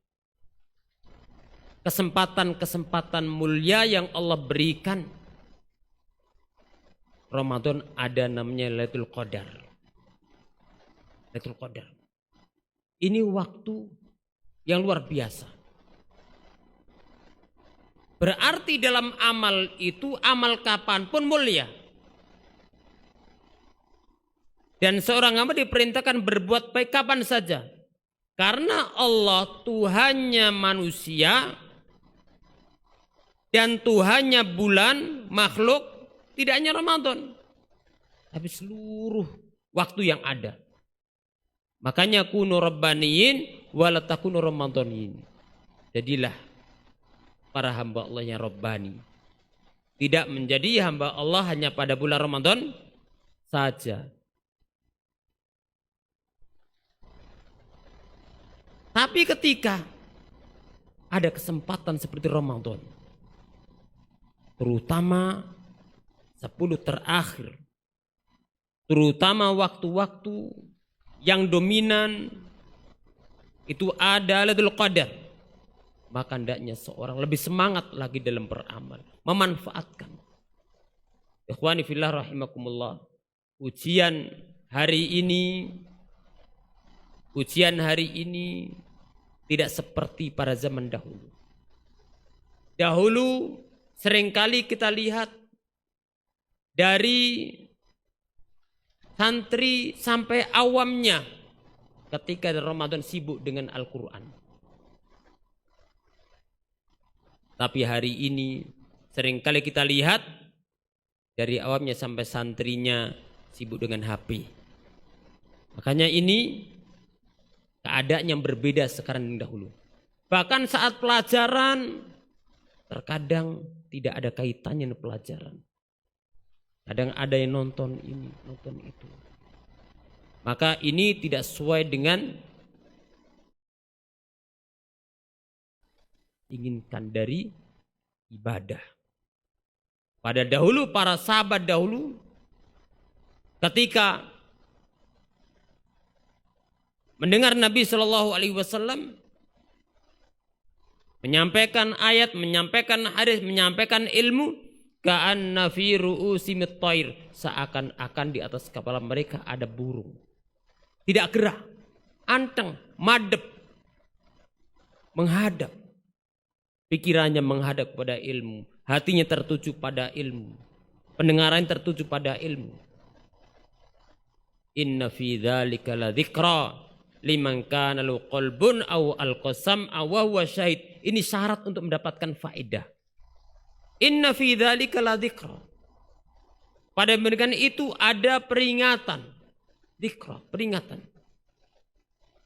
kesempatan-kesempatan mulia yang Allah berikan. Ramadan ada namanya Lailatul Qadar. Lailatul Qadar. Ini waktu yang luar biasa. Berarti dalam amal itu, amal kapanpun mulia. Dan seorang hamba diperintahkan berbuat baik kapan saja. Karena Allah Tuhannya manusia dan Tuhannya bulan, makhluk, tidak hanya Ramadan. Tapi seluruh waktu yang ada. Makanya kunu rabbaniyin wala takunu ramadhaniyin. Jadilah para hamba Allah yang rabbani. Tidak menjadi hamba Allah hanya pada bulan Ramadan saja. Tapi ketika ada kesempatan seperti Ramadan, terutama 10 terakhir, terutama waktu-waktu yang dominan itu ada Lailatul Qadar, maka hendaknya seorang lebih semangat lagi dalam beramal, memanfaatkan. Ikhwani fillah rahimakumullah, ujian hari ini tidak seperti pada zaman dahulu. Dahulu seringkali kita lihat dari santri sampai awamnya ketika Ramadan sibuk dengan Al-Quran. Tapi hari ini seringkali kita lihat dari awamnya sampai santrinya sibuk dengan HP. Makanya ini keadaan yang berbeda sekarang dengan dahulu. Bahkan saat pelajaran terkadang tidak ada kaitannya dengan pelajaran. Kadang ada yang nonton ini, nonton itu. Maka ini tidak sesuai dengan inginkan dari ibadah. Pada dahulu para sahabat dahulu ketika mendengar Nabi Shallallahu Alaihi Wasallam menyampaikan ayat, menyampaikan hadis, menyampaikan ilmu, ka'anna fi ru'usimit thair, seakan-akan di atas kepala mereka ada burung. Tidak gerak, anteng, madep, menghadap. Pikirannya menghadap kepada ilmu, hatinya tertuju pada ilmu, pendengaran tertuju pada ilmu. Inna fi dzalika la dzikra liman kana lahu qalbun aw alqasam aw huwa syahid. Ini syarat untuk mendapatkan faedah. Inna fi dzalika la dzikra. Pada pernikahan itu ada peringatan. Dzikra, peringatan.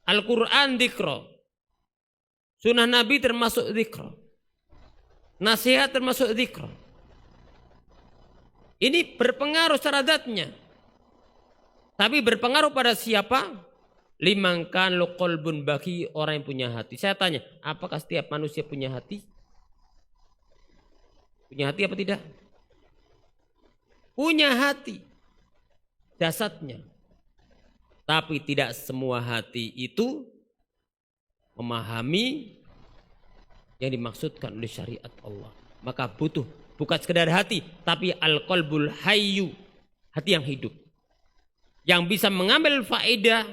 Al-Quran dzikra. Sunnah Nabi termasuk dzikra. Nasihat termasuk dzikra. Ini berpengaruh secara zatnya. Tapi berpengaruh pada siapa? Liman kan lo qalbun, bagi orang yang punya hati. Saya tanya, apakah setiap manusia punya hati? Punya hati apa tidak? Punya hati. Jasadnya. Tapi tidak semua hati itu memahami yang dimaksudkan oleh syariat Allah. Maka butuh bukan sekedar hati, tapi al-qalbul hayyu, hati yang hidup. Yang bisa mengambil faedah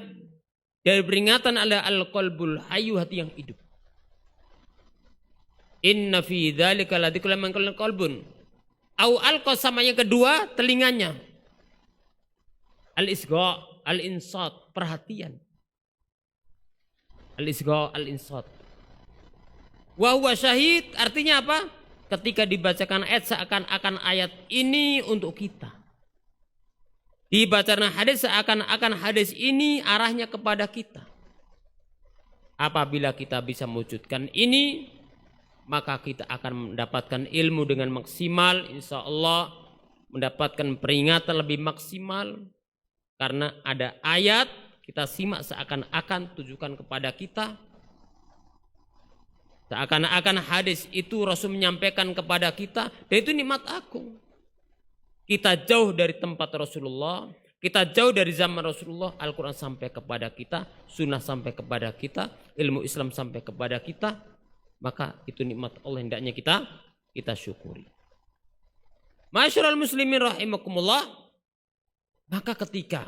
dari peringatan ala al-qalbul hayyu, hati yang hidup. Inna fi dzalika la dzikra liman kana qalbun. Au al-qasam, yang kedua telinganya. Al-isgha, al-insat, perhatian. Al-isgha, al-insat. Wa huwa syahid, artinya apa? Ketika dibacakan ayat seakan-akan ayat ini untuk kita. Dibacakan hadis seakan-akan hadis ini arahnya kepada kita. Apabila kita bisa mewujudkan ini, maka kita akan mendapatkan ilmu dengan maksimal, insya Allah mendapatkan peringatan lebih maksimal. Karena ada ayat kita simak seakan-akan tujukan kepada kita. Seakan-akan hadis itu Rasul menyampaikan kepada kita, dan itu nikmat agung. Kita jauh dari tempat Rasulullah, kita jauh dari zaman Rasulullah, Al-Quran sampai kepada kita, sunnah sampai kepada kita, ilmu Islam sampai kepada kita, maka itu nikmat Allah, hendaknya kita syukuri. Ma'asyiral muslimin rahimakumullah, maka ketika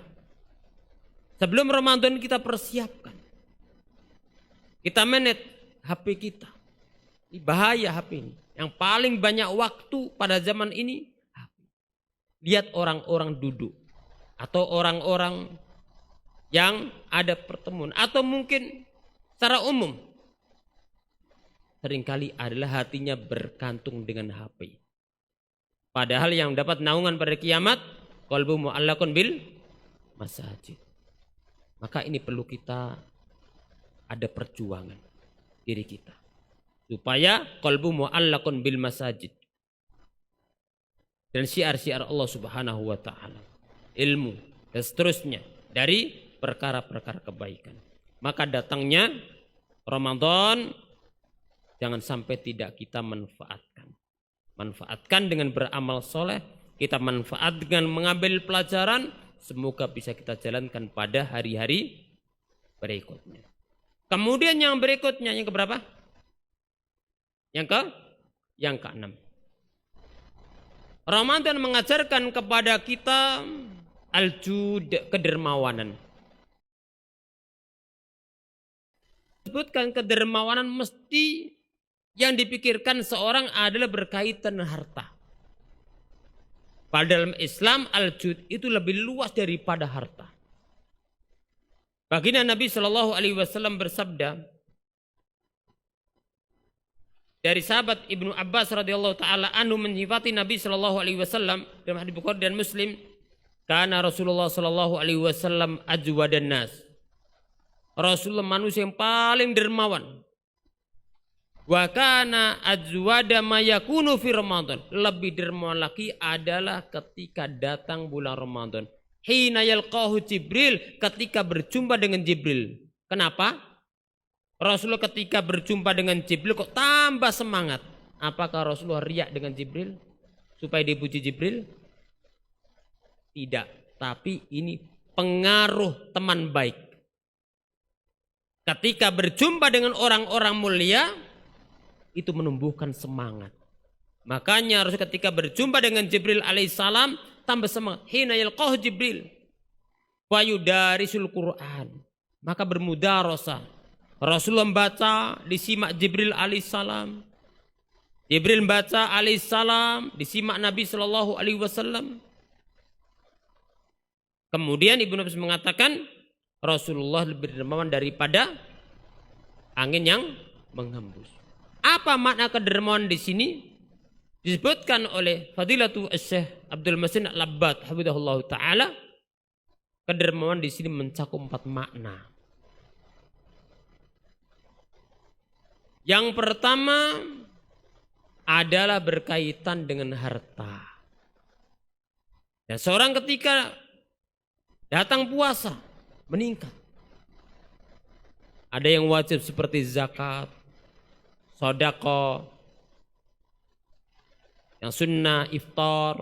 sebelum Ramadan kita persiapkan, kita manage HP kita. Ini bahaya HP ini. Yang paling banyak waktu pada zaman ini HP. Lihat orang-orang duduk atau orang-orang yang ada pertemuan atau mungkin secara umum seringkali adalah hatinya bergantung dengan HP. Padahal yang dapat naungan pada kiamat qalbu mu'allaqun bil masajid. Maka ini perlu kita ada perjuangan diri kita supaya qalbu mu'allaqun bil masajid. Dan syiar-syiar Allah Subhanahu wa taala, ilmu dan seterusnya dari perkara-perkara kebaikan. Maka datangnya Ramadan jangan sampai tidak kita manfaatkan. Manfaatkan dengan beramal soleh, kita manfaat dengan mengambil pelajaran, semoga bisa kita jalankan pada hari-hari berikutnya. Kemudian yang berikutnya, yang keberapa? Yang ke-6. Ramadan mengajarkan kepada kita al-jud, kedermawanan. Sebutkan kedermawanan mesti yang dipikirkan seorang adalah berkaitan dengan harta. Pada dalam Islam al-jud itu lebih luas daripada harta. Baginda Nabi Shallallahu Alaihi Wasallam bersabda dari sahabat Ibnu Abbas radhiyallahu taala anhu menyifati Nabi Shallallahu Alaihi Wasallam dalam hadits Bukhari dan Muslim, karena Rasulullah Shallallahu Alaihi Wasallam ajwadan nas. Rasulullah manusia yang paling dermawan. Wa kana ajwada ma yakunu fi Ramadan. Lebih dermawan lagi adalah ketika datang bulan Ramadan. Hina yalqahu Jibril, ketika berjumpa dengan Jibril. Kenapa? Rasulullah ketika berjumpa dengan Jibril kok tambah semangat. Apakah Rasulullah riak dengan Jibril supaya dipuji Jibril? Tidak, tapi ini pengaruh teman baik. Ketika berjumpa dengan orang-orang mulia, itu menumbuhkan semangat. Makanya harus ketika berjumpa dengan Jibril alaihissalam, tambah semangat. Hina yalqahu Jibril wa yudarisul Quran. Maka bermudarasah. Rasulullah membaca, disimak Jibril alaihissalam. Jibril membaca alaihissalam, disimak Nabi Shallallahu Alaihi Wasallam. Kemudian Ibnu Abbas mengatakan, Rasulullah lebih dermawan daripada angin yang menghembus. Apa makna kedermawan di sini? Disebutkan oleh Fadilatu Syekh Abdul Masin Al-Abbad hafizahullah taala, kedermawan di sini mencakup 4 makna. Yang pertama adalah berkaitan dengan harta. Dan seorang ketika datang puasa meningkat. Ada yang wajib seperti zakat, sedekah, yang sunnah iftar,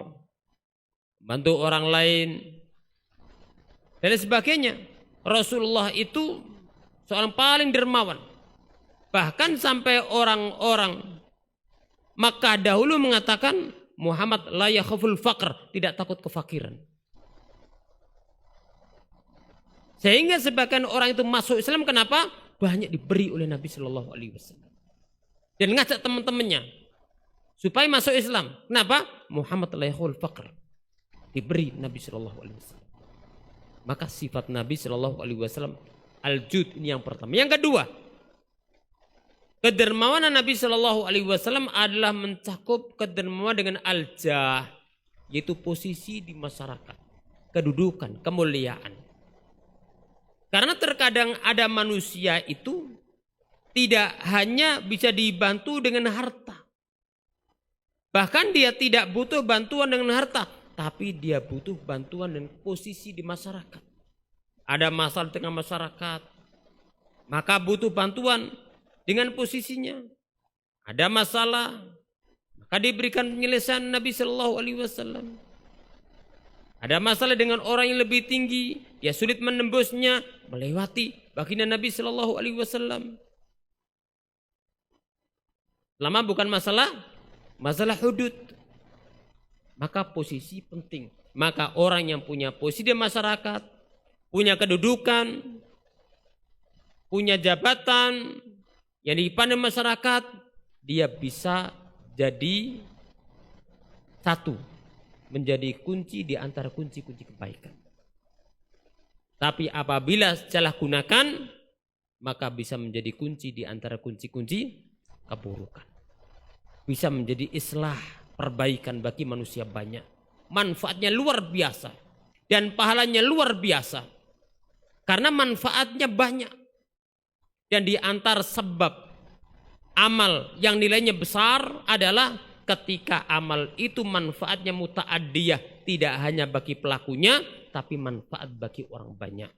bantu orang lain, dan sebagainya. Rasulullah itu seorang paling dermawan. Bahkan sampai orang-orang Makkah dahulu mengatakan Muhammad la yakhaful faqr, tidak takut kefakiran. Sehingga sebagian orang itu masuk Islam, kenapa? Banyak diberi oleh Nabi Shallallahu Alaihi Wasallam. Dan ngajak teman-temannya supaya masuk Islam. Kenapa? Muhammad la yakhaful faqr, diberi Nabi Shallallahu Alaihi Wasallam. Maka sifat Nabi Shallallahu Alaihi Wasallam al-jud, ini yang pertama. Yang kedua, kedermawanan Nabi Shallallahu Alaihi Wasallam adalah mencakup kedermawanan dengan al-jah, yaitu posisi di masyarakat, kedudukan, kemuliaan. Karena terkadang ada manusia itu tidak hanya bisa dibantu dengan harta. Bahkan dia tidak butuh bantuan dengan harta, tapi dia butuh bantuan dan posisi di masyarakat. Ada masalah dengan masyarakat, maka butuh bantuan dengan posisinya. Ada masalah, maka diberikan penyelesaian Nabi Shallallahu Alaihi Wasallam. Ada masalah dengan orang yang lebih tinggi, dia sulit menembusnya, melewati baginda Nabi Shallallahu Alaihi Wasallam. Lama bukan masalah hudud. Maka posisi penting. Maka orang yang punya posisi di masyarakat, punya kedudukan, punya jabatan, yang dipandang masyarakat, dia bisa jadi satu, menjadi kunci di antara kunci-kunci kebaikan. Tapi apabila salah gunakan, maka bisa menjadi kunci di antara kunci-kunci keburukan. Bisa menjadi islah, perbaikan bagi manusia banyak. Manfaatnya luar biasa dan pahalanya luar biasa. Karena manfaatnya banyak. Dan di antara sebab amal yang nilainya besar adalah ketika amal itu manfaatnya muta'addiyah, tidak hanya bagi pelakunya, tapi manfaat bagi orang banyak.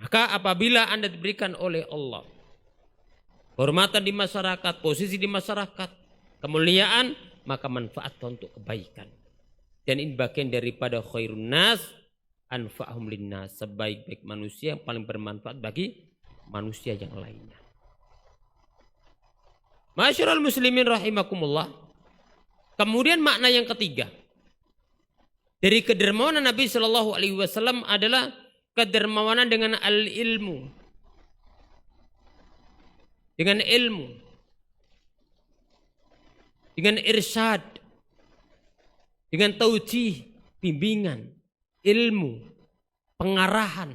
Maka apabila Anda diberikan oleh Allah kehormatan di masyarakat, posisi di masyarakat, kemuliaan, maka manfaat untuk kebaikan. Dan ini bagian daripada khairun nas anfa'hum linnas, sebaik-baik manusia yang paling bermanfaat bagi manusia yang lainnya. Masyarul muslimin rahimakumullah. Kemudian makna yang ketiga dari kedermawanan Nabi Shallallahu Alaihi Wasallam adalah kedermawanan dengan al-ilmu, dengan ilmu, dengan irsyad, dengan taujih, bimbingan, ilmu, pengarahan.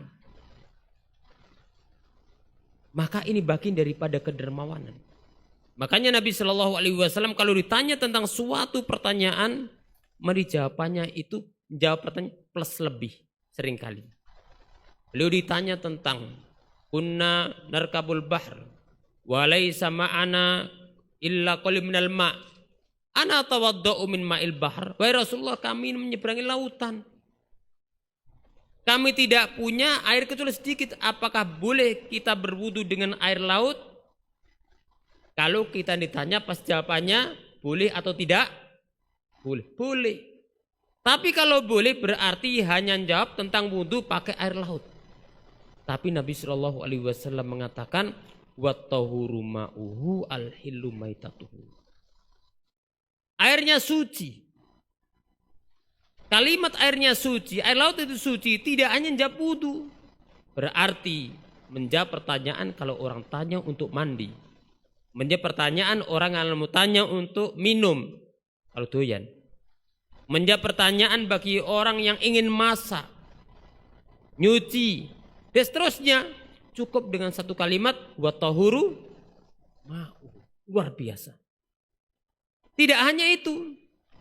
Maka ini bagian daripada kedermawanan. Makanya Nabi Shallallahu Alaihi Wasallam kalau ditanya tentang suatu pertanyaan, mari jawabannya itu jawab pertanyaan plus lebih seringkali. Beliau ditanya tentang kunna narkabul bahr wa laisa ma'ana illa qalil minal ma'. Ana tawadda'u min ma'il bahr. Wahai Rasulullah, kami menyeberangi lautan. Kami tidak punya air kecuali sedikit. Apakah boleh kita berwudu dengan air laut? Kalau kita ditanya pas jawabannya boleh atau tidak? Boleh. Boleh. Tapi kalau boleh berarti hanya jawab tentang wudu pakai air laut. Tapi Nabi Shallallahu Alaihi Wasallam mengatakan wattahuru ma'uhu al-hillu maitatuhu. Airnya suci. Kalimat airnya suci, air laut itu suci, tidak hanya menjawab wudu. Berarti menjawab pertanyaan kalau orang tanya untuk mandi. Menjawab pertanyaan orang yang mau tanya untuk minum. Kalau doyan. Menjawab pertanyaan bagi orang yang ingin masak. Nyuci. Dan seterusnya. Cukup dengan satu kalimat. Wattahuru ma'u. Luar biasa. Tidak hanya itu.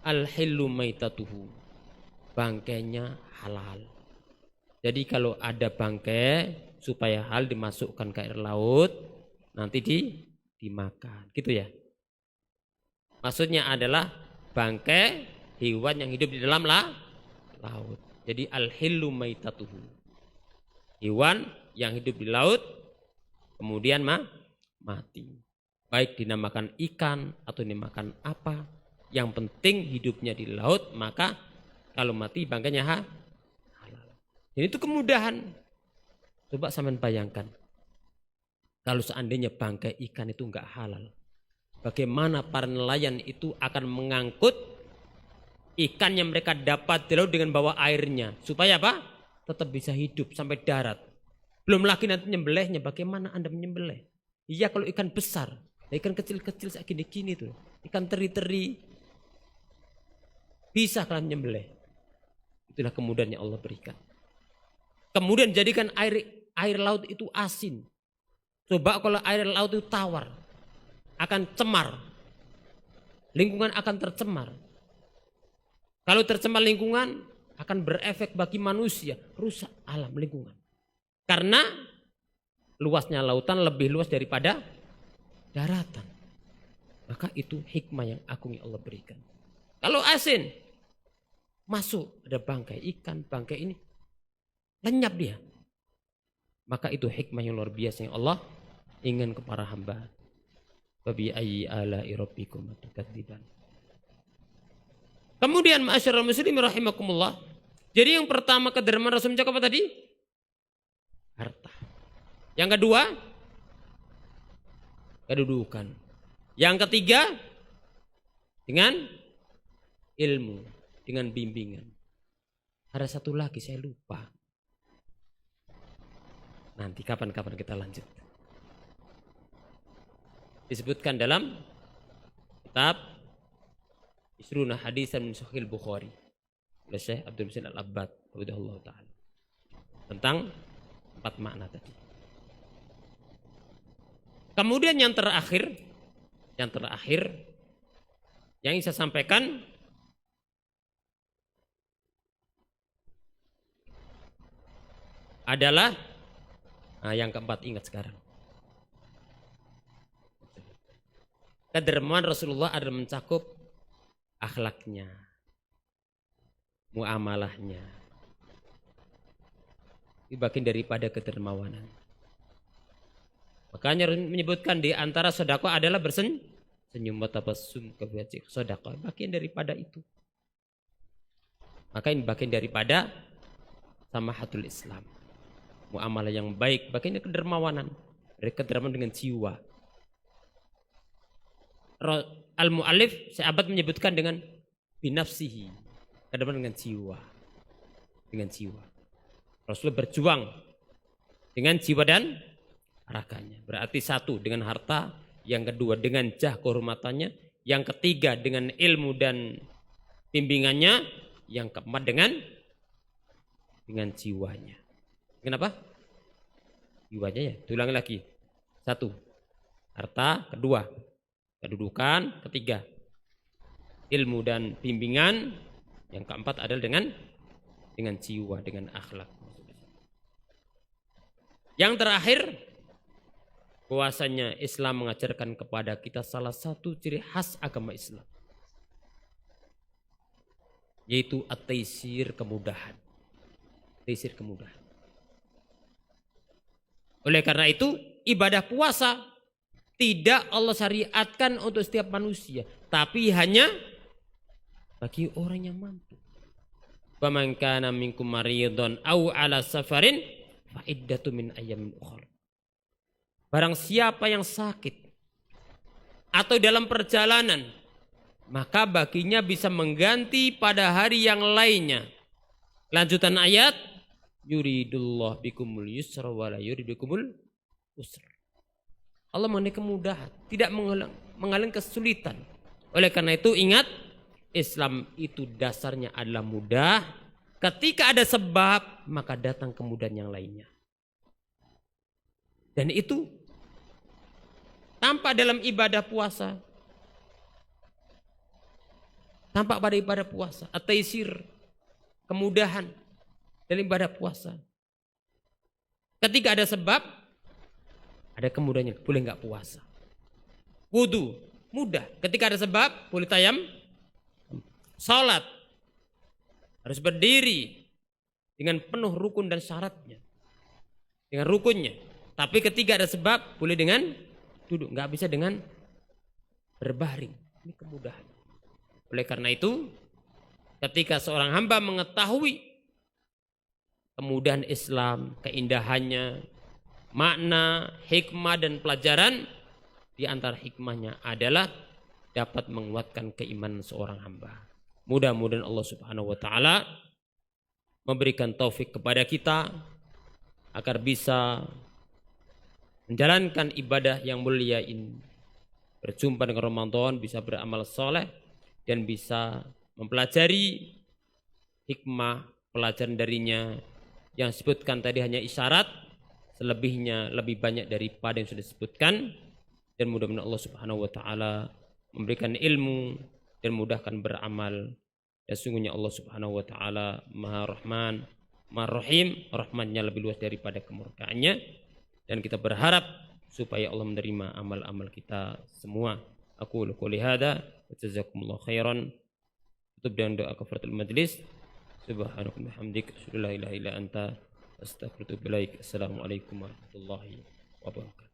Al-hillu maitatuhu. Bangkainya halal. Jadi kalau ada bangkai supaya halal dimasukkan ke air laut, nanti dimakan, gitu ya. Maksudnya adalah bangkai hewan yang hidup di dalam laut. Jadi al-hillu maitatuhu. Hewan yang hidup di laut kemudian mati. Baik dinamakan ikan atau dinamakan apa, yang penting hidupnya di laut, maka kalau mati bangkainya halal. Ini itu kemudahan. Coba sampean bayangkan. Kalau seandainya bangkai ikan itu enggak halal. Bagaimana para nelayan itu akan mengangkut ikan yang mereka dapat di laut dengan bawa airnya. Supaya apa? Tetap bisa hidup sampai darat. Belum lagi nanti nyembelihnya. Bagaimana Anda menyembelih? Iya kalau ikan besar. Ikan kecil-kecil kayak gini-gini tuh. Ikan teri-teri. Bisa kalian menyembelih. Itulah kemudahan yang Allah berikan. Kemudian jadikan air laut itu asin. Coba kalau air laut itu tawar. Akan cemar. Lingkungan akan tercemar. Kalau tercemar lingkungan akan berefek bagi manusia. Rusak alam lingkungan. Karena luasnya lautan lebih luas daripada daratan. Maka itu hikmah yang agung yang Allah berikan. Kalau asin, masuk ada bangkai ikan, bangkai ini lenyap dia. Maka itu hikmah yang luar biasa yang Allah ingin kepada hamba. Fabi ayyi ala'i rabbikum tukadziban. Kemudian ma'asyiral muslimin rahimakumullah. Jadi yang pertama kedermawan Rasul menjaga apa tadi? Harta. Yang kedua, kedudukan. Yang ketiga, dengan ilmu, dengan bimbingan. Ada satu lagi saya lupa. Nanti kapan-kapan kita lanjut. disebutkan dalam kitab Isruna Hadisan min Sahih Bukhari oleh Syekh Abdul Muhsin Al-Abbad radhiyallahu taala tentang 4 makna tadi. Kemudian yang terakhir yang saya sampaikan adalah yang keempat, ingat sekarang. Kedermawan Rasulullah adalah mencakup akhlaknya, muamalahnya. Ini bagian daripada kedermawanan. Makanya menyebutkan di antara sedekah adalah bersenyum, tabassum, kebajikan. Sedekah bagian daripada itu. Maka ini bagian daripada samahatul Islam. Muamalah yang baik, bagian dari kedermawanan. Dari kedermawanan dengan jiwa. Al-Mu'allif sahabat menyebutkan dengan binafsihi, kedermawanan dengan jiwa. Dengan jiwa. Rasulullah berjuang dengan jiwa dan raganya. Berarti satu dengan harta, yang kedua dengan jah kehormatannya, yang ketiga dengan ilmu dan bimbingannya, yang keempat dengan jiwanya. Kenapa? Jiwanya ya. Ulangi lagi. Satu, harta. Kedua, kedudukan. Ketiga, ilmu dan bimbingan. Yang keempat adalah dengan jiwa, dengan akhlak. Yang terakhir, bahwasanya Islam mengajarkan kepada kita salah satu ciri khas agama Islam, yaitu at-taisir, kemudahan. Taisir, kemudahan. Oleh karena itu, ibadah puasa tidak Allah syariatkan untuk setiap manusia, tapi hanya bagi orang yang mampu. Faman kana minkum maridun aw ala safarin fa iddatu min ayyamin ukhra. Barang siapa yang sakit atau dalam perjalanan, maka baginya bisa mengganti pada hari yang lainnya. Lanjutan ayat, yuridullah bikumul yusra wa la yuridu bikumul usra. Allah mengenai kemudahan, tidak menghalang kesulitan. Oleh karena itu ingat, Islam itu dasarnya adalah mudah. Ketika ada sebab, maka datang kemudahan yang lainnya. Dan itu tampak dalam ibadah puasa. Tampak pada ibadah puasa. At-taisir, kemudahan dalam ibadah puasa. Ketika ada sebab, ada kemudahannya. Boleh nggak puasa. Wudu, mudah. Ketika ada sebab, boleh tayam. Salat, harus berdiri dengan penuh rukun dan syaratnya. Dengan rukunnya. Tapi ketika ada sebab, boleh dengan duduk. Nggak bisa dengan berbaring. Ini kemudahan. Oleh karena itu, ketika seorang hamba mengetahui kemudahan Islam, keindahannya, makna, hikmah dan pelajaran, di antara hikmahnya adalah dapat menguatkan keimanan seorang hamba. Mudah-mudahan Allah Subhanahu wa taala memberikan taufik kepada kita agar bisa menjalankan ibadah yang mulia ini. Berjumpa dengan Ramadan, bisa beramal soleh dan bisa mempelajari hikmah pelajaran darinya. Yang disebutkan tadi hanya isyarat, selebihnya lebih banyak daripada yang sudah disebutkan. Dan mudah-mudahan Allah Subhanahu wa taala memberikan ilmu dan mudahkan beramal. Dan sungguhnya Allah Subhanahu wa taala Maha Rahman, Maha Rahim, rahmatnya lebih luas daripada kemurkaannya. Dan kita berharap supaya Allah menerima amal-amal kita semua. Aku qouli hadza wa jazakumullahu khairan. Tutup dengan doa kafaratul majlis. Subhanakallahumma hamdika asyhadu an la ilaha illa anta astaghfiruka wa atubu ilaik. Assalamualaikum warahmatullahi wabarakatuh.